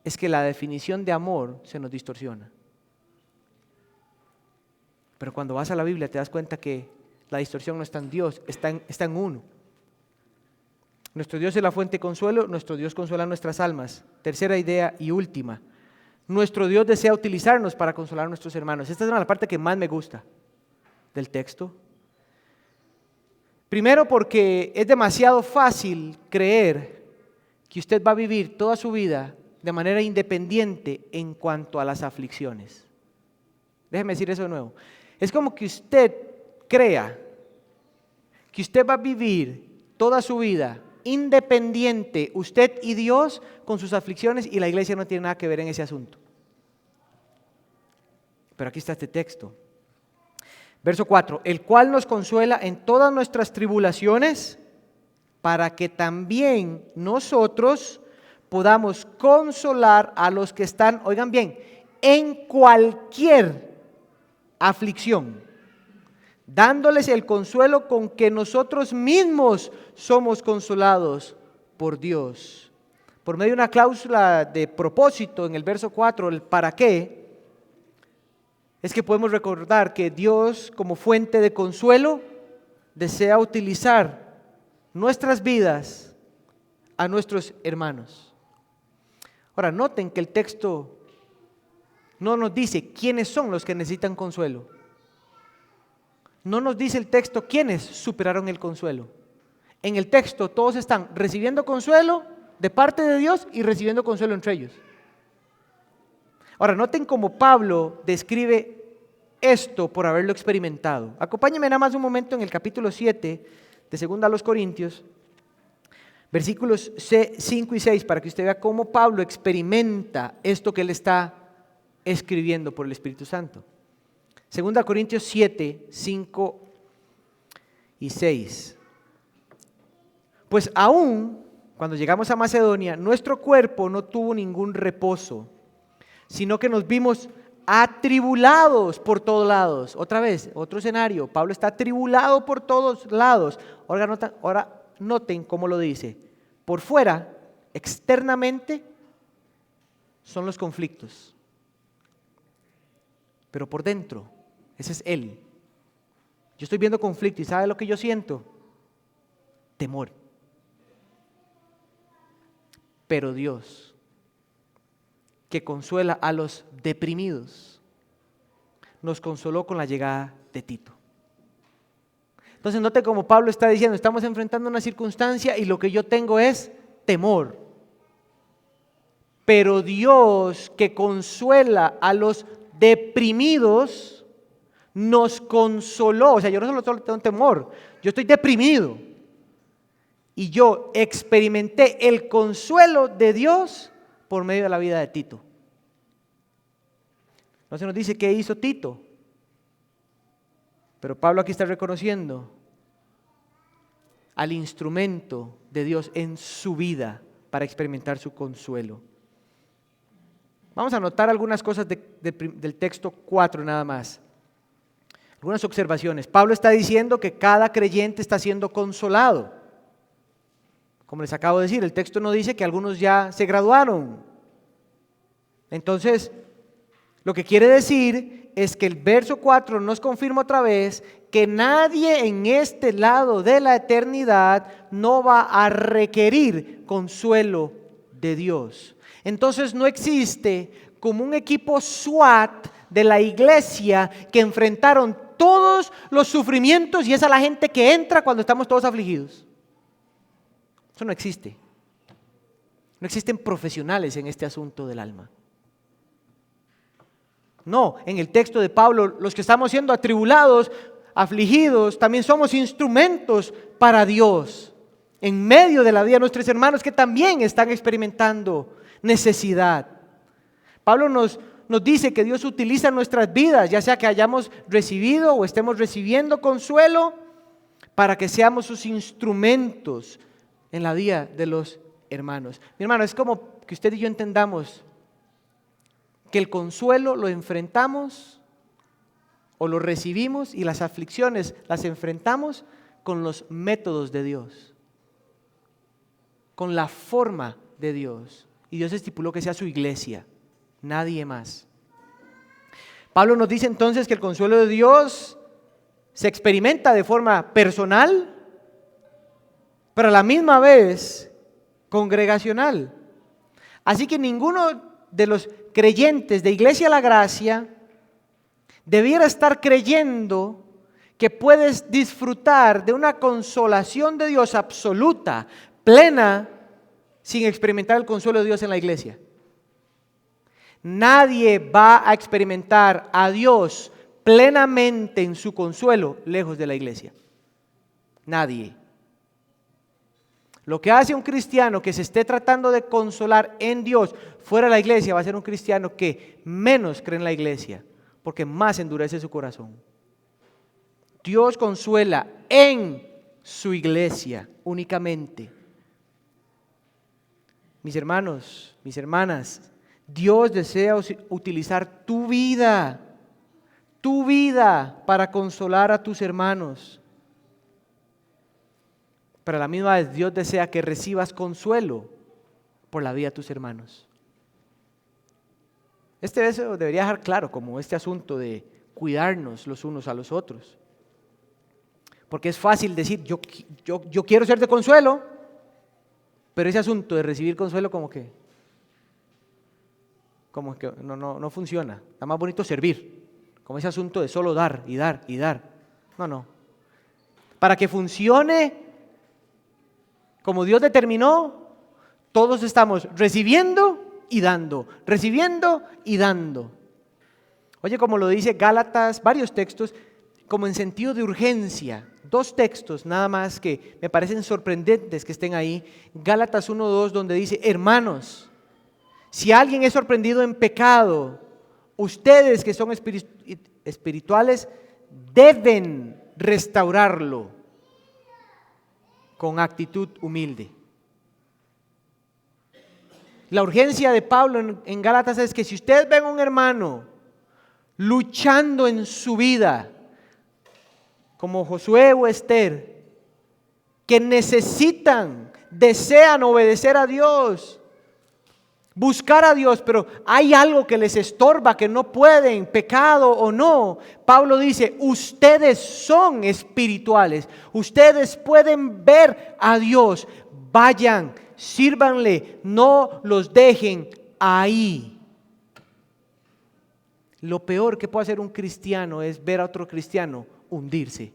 es que la definición de amor se nos distorsiona. Pero cuando vas a la Biblia te das cuenta que la distorsión no está en Dios, está en uno. Nuestro Dios es la fuente de consuelo, nuestro Dios consuela nuestras almas. Tercera idea y última. Nuestro Dios desea utilizarnos para consolar a nuestros hermanos. Esta es la parte que más me gusta del texto. Primero porque es demasiado fácil creer que usted va a vivir toda su vida de manera independiente en cuanto a las aflicciones. Déjeme decir eso de nuevo. Es como que usted crea que usted va a vivir toda su vida independiente, usted y Dios, con sus aflicciones, y la iglesia no tiene nada que ver en ese asunto. Pero aquí está este texto. Verso 4, el cual nos consuela en todas nuestras tribulaciones, para que también nosotros podamos consolar a los que están, oigan bien, en cualquier aflicción, dándoles el consuelo con que nosotros mismos somos consolados por Dios. Por medio de una cláusula de propósito en el verso 4, el para qué, es que podemos recordar que Dios, como fuente de consuelo, desea utilizar nuestras vidas a nuestros hermanos. Ahora, noten que el texto no nos dice quiénes son los que necesitan consuelo. No nos dice el texto quiénes superaron el consuelo. En el texto todos están recibiendo consuelo de parte de Dios y recibiendo consuelo entre ellos. Ahora, noten cómo Pablo describe esto por haberlo experimentado. Acompáñenme nada más un momento en el capítulo 7 de 2 a los Corintios, versículos 5 y 6, para que usted vea cómo Pablo experimenta esto que él está escribiendo por el Espíritu Santo. 2 Corintios 7, 5 y 6. Pues aún cuando llegamos a Macedonia, nuestro cuerpo no tuvo ningún reposo, sino que nos vimos atribulados por todos lados. Otra vez, otro escenario. Pablo está atribulado por todos lados. Ahora noten cómo lo dice. Por fuera, externamente, son los conflictos. Pero por dentro, ese es él. Yo estoy viendo conflicto y ¿sabe lo que yo siento? Temor. Pero Dios, que consuela a los deprimidos, nos consoló con la llegada de Tito. Entonces note como Pablo está diciendo, estamos enfrentando una circunstancia y lo que yo tengo es temor. Pero Dios, que consuela a los deprimidos, nos consoló. O sea, yo no solo tengo temor, yo estoy deprimido. Y yo experimenté el consuelo de Dios por medio de la vida de Tito. No se nos dice qué hizo Tito, pero Pablo aquí está reconociendo al instrumento de Dios en su vida para experimentar su consuelo. Vamos a anotar algunas cosas del texto 4 nada más. Algunas observaciones. Pablo está diciendo que cada creyente está siendo consolado. Como les acabo de decir, el texto no dice que algunos ya se graduaron. Entonces, lo que quiere decir es que el verso 4 nos confirma otra vez que nadie en este lado de la eternidad no va a requerir consuelo de Dios. Entonces no existe como un equipo SWAT de la iglesia que enfrentaron todos los sufrimientos y es a la gente que entra cuando estamos todos afligidos. Eso no existe. No existen profesionales en este asunto del alma. No, en el texto de Pablo, los que estamos siendo atribulados, afligidos, también somos instrumentos para Dios en medio de la vida de nuestros hermanos que también están experimentando necesidad. Pablo nos dice que Dios utiliza nuestras vidas, ya sea que hayamos recibido o estemos recibiendo consuelo, para que seamos sus instrumentos en la vida de los hermanos. Mi hermano, es como que usted y yo entendamos que el consuelo lo enfrentamos o lo recibimos y las aflicciones las enfrentamos con los métodos de Dios, con la forma de Dios. Y Dios estipuló que sea su iglesia, nadie más. Pablo nos dice entonces que el consuelo de Dios se experimenta de forma personal, pero a la misma vez congregacional. Así que ninguno de los creyentes de Iglesia La Gracia debiera estar creyendo que puedes disfrutar de una consolación de Dios absoluta, plena, sin experimentar el consuelo de Dios en la iglesia. Nadie va a experimentar a Dios plenamente en su consuelo lejos de la iglesia. Nadie. Lo que hace un cristiano que se esté tratando de consolar en Dios fuera de la iglesia va a ser un cristiano que menos cree en la iglesia, porque más endurece su corazón. Dios consuela en su iglesia únicamente. Mis hermanos, mis hermanas, Dios desea utilizar tu vida para consolar a tus hermanos. Pero a la misma vez Dios desea que recibas consuelo por la vida de tus hermanos. Eso debería dejar claro como este asunto de cuidarnos los unos a los otros. Porque es fácil decir, yo quiero ser de consuelo, pero ese asunto de recibir consuelo como que no funciona. Está más bonito servir, como ese asunto de solo dar y dar y dar. No. Para que funcione como Dios determinó, todos estamos recibiendo y dando, recibiendo y dando. Oye, como lo dice Gálatas, varios textos, como en sentido de urgencia. 2 textos nada más que me parecen sorprendentes que estén ahí. Gálatas 1:2, donde dice, hermanos, si alguien es sorprendido en pecado, ustedes que son espirituales deben restaurarlo con actitud humilde. La urgencia de Pablo en Gálatas es que si ustedes ven a un hermano luchando en su vida, como Josué o Esther, que desean obedecer a Dios, buscar a Dios, pero hay algo que les estorba, que no pueden, pecado o no. Pablo dice, ustedes son espirituales, ustedes pueden ver a Dios, vayan, sírvanle, no los dejen ahí. Lo peor que puede hacer un cristiano es ver a otro cristiano hundirse.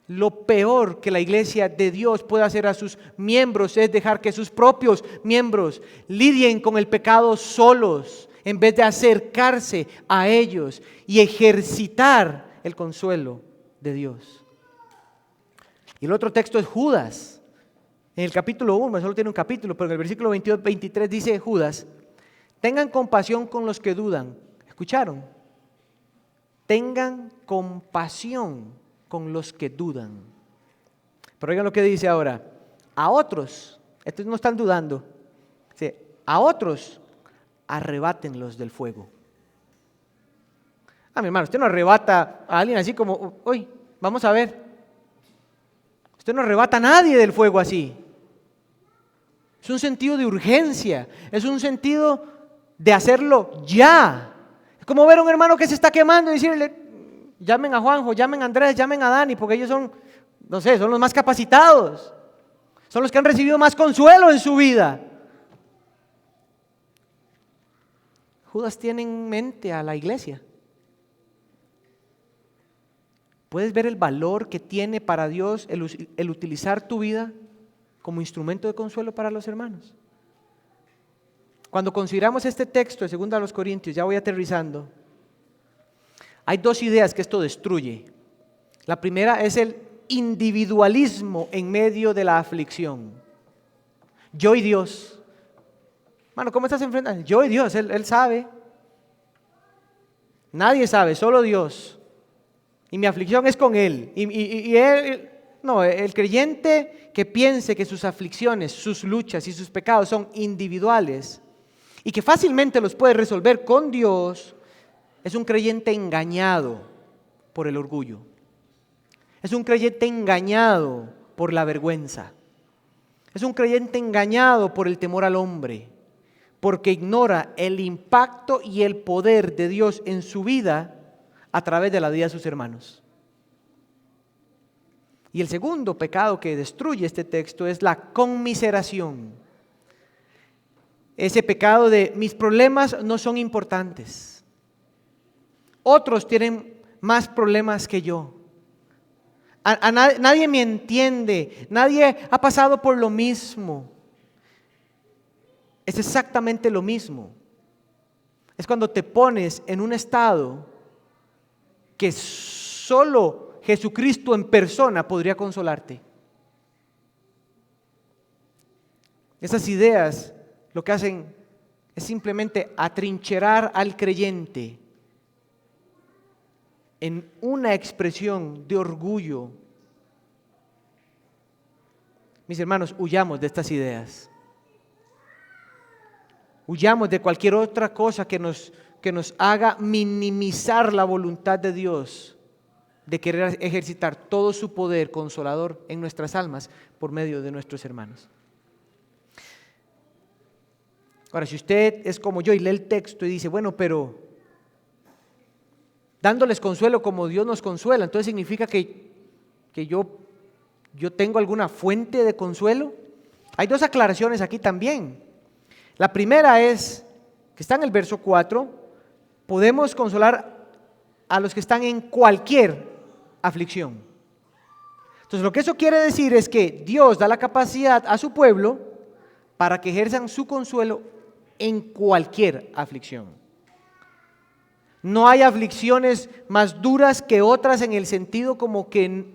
Lo peor que la iglesia de Dios puede hacer a sus miembros es dejar que sus propios miembros lidien con el pecado solos, en vez de acercarse a ellos y ejercitar el consuelo de Dios. Y el otro texto es Judas. En el capítulo 1, solo tiene un capítulo, pero en el versículo 22-23 dice Judas, tengan compasión con los que dudan. ¿Escucharon? Tengan compasión con los que dudan. Pero oigan lo que dice ahora. A otros, estos no están dudando, dice, a otros arrebátenlos del fuego. Mi hermano, usted no arrebata a alguien así como, hoy, vamos a ver. Usted no arrebata a nadie del fuego así. Es un sentido de urgencia, es un sentido de hacerlo ya. Es como ver a un hermano que se está quemando y decirle, llamen a Juanjo, llamen a Andrés, llamen a Dani, porque ellos son, son los más capacitados, son los que han recibido más consuelo en su vida. Judas tiene en mente a la iglesia. ¿Puedes ver el valor que tiene para Dios el utilizar tu vida como instrumento de consuelo para los hermanos? Cuando consideramos este texto de 2 Corintios, ya voy aterrizando, hay 2 ideas que esto destruye. La primera es el individualismo en medio de la aflicción. Yo y Dios. Mano, ¿cómo estás enfrentando? Yo y Dios, Él sabe. Nadie sabe, solo Dios. Y mi aflicción es con Él. Y Él, no, el creyente que piense que sus aflicciones, sus luchas y sus pecados son individuales y que fácilmente los puede resolver con Dios, es un creyente engañado por el orgullo. Es un creyente engañado por la vergüenza. Es un creyente engañado por el temor al hombre, porque ignora el impacto y el poder de Dios en su vida a través de la vida de sus hermanos. Y el segundo pecado que destruye este texto es la conmiseración. Ese pecado de mis problemas no son importantes. Otros tienen más problemas que yo. Nadie me entiende, nadie ha pasado por lo mismo. Es exactamente lo mismo. Es cuando te pones en un estado que solo Jesucristo en persona podría consolarte. Esas ideas lo que hacen es simplemente atrincherar al creyente en una expresión de orgullo. Mis hermanos, huyamos de estas ideas. Huyamos de cualquier otra cosa que nos haga minimizar la voluntad de Dios de querer ejercitar todo su poder consolador en nuestras almas por medio de nuestros hermanos. Ahora, si usted es como yo y lee el texto y dice, bueno, pero dándoles consuelo como Dios nos consuela, entonces significa que yo tengo alguna fuente de consuelo. Hay dos aclaraciones aquí también. La primera es, que está en el verso 4, podemos consolar a los que están en cualquier aflicción. Entonces lo que eso quiere decir es que Dios da la capacidad a su pueblo para que ejerzan su consuelo en cualquier aflicción. No hay aflicciones más duras que otras en el sentido como que,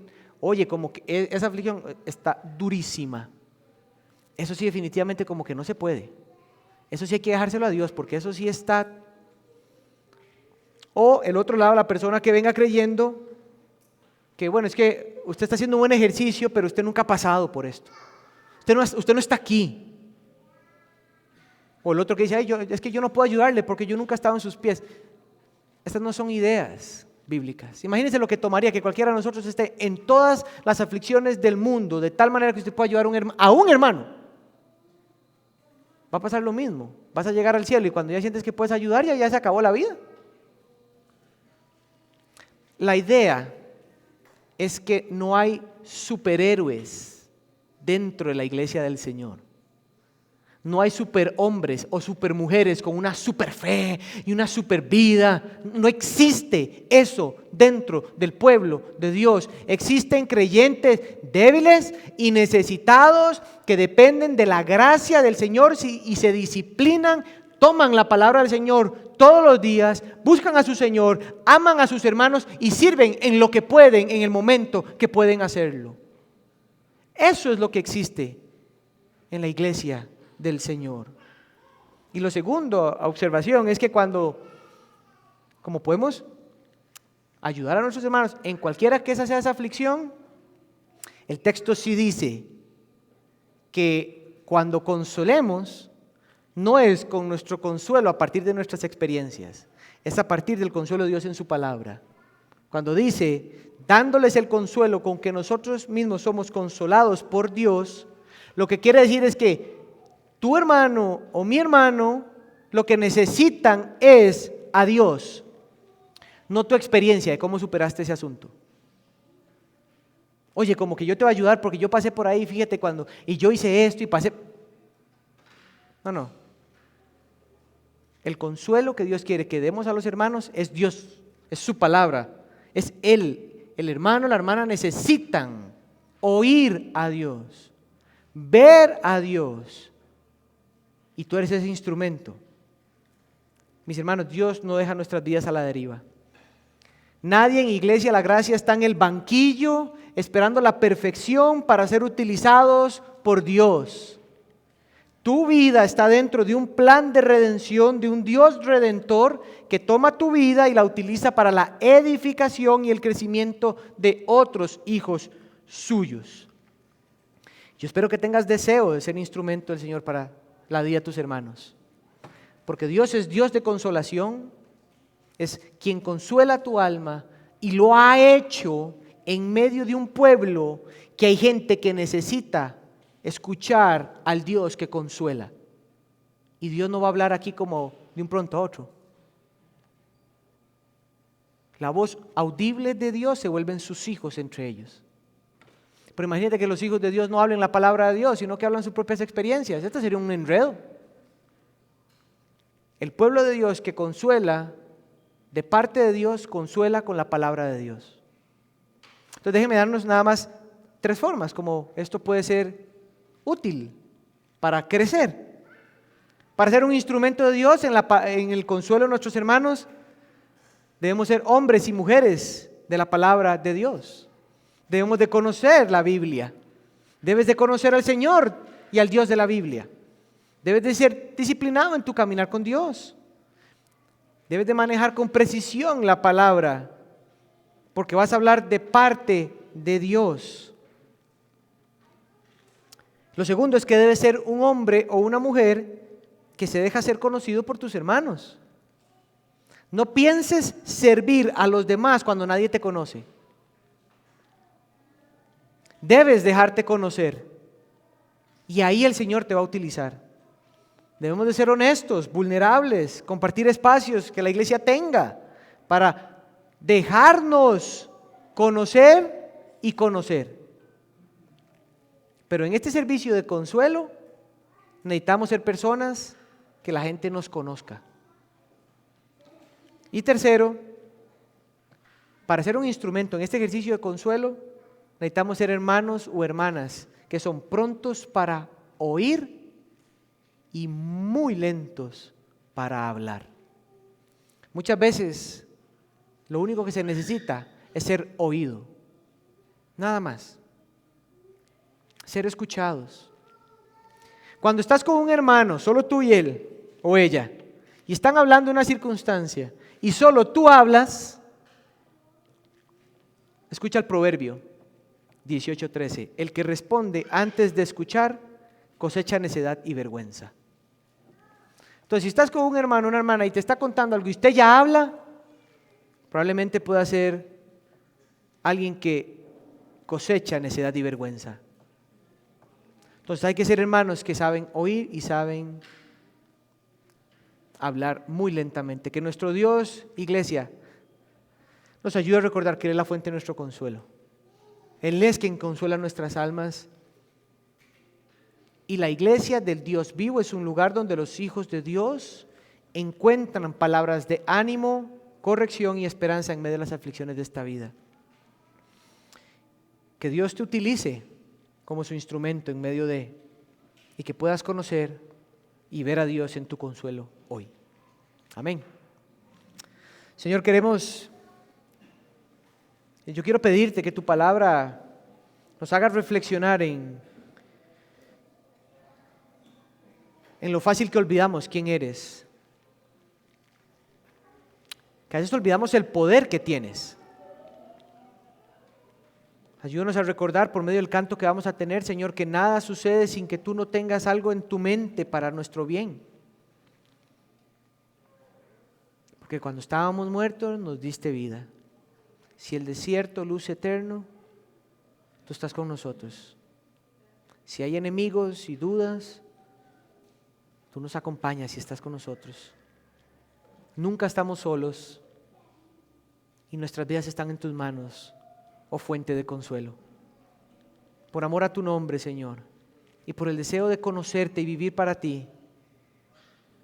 oye, como que esa aflicción está durísima. Eso sí definitivamente como que no se puede. Eso sí hay que dejárselo a Dios porque eso sí está. O el otro lado, la persona que venga creyendo que bueno, es que usted está haciendo un buen ejercicio, pero usted nunca ha pasado por esto. Usted no está aquí. O el otro que dice, es que yo no puedo ayudarle porque yo nunca he estado en sus pies. Estas no son ideas bíblicas. Imagínense lo que tomaría que cualquiera de nosotros esté en todas las aflicciones del mundo, de tal manera que usted pueda ayudar a un hermano. Va a pasar lo mismo. Vas a llegar al cielo y cuando ya sientes que puedes ayudar, ya se acabó la vida. La idea es que no hay superhéroes dentro de la iglesia del Señor. No hay superhombres o supermujeres con una super fe y una super vida. No existe eso dentro del pueblo de Dios. Existen creyentes débiles y necesitados que dependen de la gracia del Señor y se disciplinan, toman la palabra del Señor todos los días, buscan a su Señor, aman a sus hermanos y sirven en lo que pueden, en el momento que pueden hacerlo. Eso es lo que existe en la iglesia del Señor. Y lo segundo, observación, es que como podemos ayudar a nuestros hermanos en cualquiera que esa sea esa aflicción, el texto sí dice que cuando consolemos, no es con nuestro consuelo a partir de nuestras experiencias, es a partir del consuelo de Dios en su palabra. Cuando dice, dándoles el consuelo con que nosotros mismos somos consolados por Dios, lo que quiere decir es que tu hermano o mi hermano lo que necesitan es a Dios, no tu experiencia de cómo superaste ese asunto. Oye, como que yo te voy a ayudar porque yo pasé por ahí, fíjate y yo hice esto y pasé. No. El consuelo que Dios quiere que demos a los hermanos es Dios, es su palabra, es Él. El hermano, la hermana necesitan oír a Dios, ver a Dios, y tú eres ese instrumento. Mis hermanos, Dios no deja nuestras vidas a la deriva. Nadie en Iglesia La Gracia está en el banquillo esperando la perfección para ser utilizados por Dios. Tu vida está dentro de un plan de redención, de un Dios redentor que toma tu vida y la utiliza para la edificación y el crecimiento de otros hijos suyos. Yo espero que tengas deseo de ser instrumento del Señor para la vida de tus hermanos. Porque Dios es Dios de consolación, es quien consuela tu alma y lo ha hecho en medio de un pueblo que hay gente que necesita escuchar al Dios que consuela. Y Dios no va a hablar aquí como de un pronto a otro. La voz audible de Dios se vuelven sus hijos entre ellos. Pero imagínate que los hijos de Dios no hablen la palabra de Dios, sino que hablan sus propias experiencias. Esto sería un enredo. El pueblo de Dios que consuela, de parte de Dios, consuela con la palabra de Dios. Entonces déjenme darnos nada más 3 formas como esto puede ser útil para crecer, para ser un instrumento de Dios en el consuelo de nuestros hermanos. Debemos ser hombres y mujeres de la palabra de Dios. Debemos de conocer la Biblia. Debes de conocer al Señor y al Dios de la Biblia. Debes de ser disciplinado en tu caminar con Dios. Debes de manejar con precisión la palabra, porque vas a hablar de parte de Dios. Lo segundo es que debes ser un hombre o una mujer que se deja ser conocido por tus hermanos. No pienses servir a los demás cuando nadie te conoce. Debes dejarte conocer y ahí el Señor te va a utilizar. Debemos de ser honestos, vulnerables, compartir espacios que la iglesia tenga para dejarnos conocer y conocer. Pero en este servicio de consuelo necesitamos ser personas que la gente nos conozca. Y tercero, para ser un instrumento en este ejercicio de consuelo, necesitamos ser hermanos o hermanas que son prontos para oír y muy lentos para hablar. Muchas veces lo único que se necesita es ser oído, nada más, ser escuchados. Cuando estás con un hermano, solo tú y él o ella, y están hablando de una circunstancia y solo tú hablas, escucha el proverbio 18:13, el que responde antes de escuchar cosecha necedad y vergüenza. Entonces, si estás con un hermano o una hermana y te está contando algo y usted ya habla, probablemente pueda ser alguien que cosecha necedad y vergüenza. Entonces hay que ser hermanos que saben oír y saben hablar muy lentamente. Que nuestro Dios, iglesia, nos ayude a recordar que Él es la fuente de nuestro consuelo. Él es quien consuela nuestras almas. Y la iglesia del Dios vivo es un lugar donde los hijos de Dios encuentran palabras de ánimo, corrección y esperanza en medio de las aflicciones de esta vida. Que Dios te utilice como su instrumento en medio de, y que puedas conocer y ver a Dios en tu consuelo hoy. Amén. Señor, yo quiero pedirte que tu palabra nos haga reflexionar en lo fácil que olvidamos quién eres. Que a veces olvidamos el poder que tienes. Ayúdanos a recordar por medio del canto que vamos a tener, Señor, que nada sucede sin que tú no tengas algo en tu mente para nuestro bien. Porque cuando estábamos muertos nos diste vida. Si el desierto luce eterno, tú estás con nosotros. Si hay enemigos y dudas, tú nos acompañas y estás con nosotros. Nunca estamos solos y nuestras vidas están en tus manos, oh fuente de consuelo. Por amor a tu nombre, Señor, y por el deseo de conocerte y vivir para ti,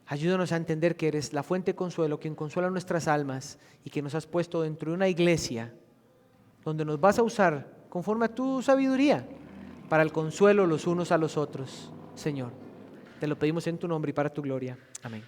ayúdanos a entender que eres la fuente de consuelo, quien consuela nuestras almas y que nos has puesto dentro de una iglesia donde nos vas a usar conforme a tu sabiduría para el consuelo los unos a los otros, Señor. Te lo pedimos en tu nombre y para tu gloria. Amén.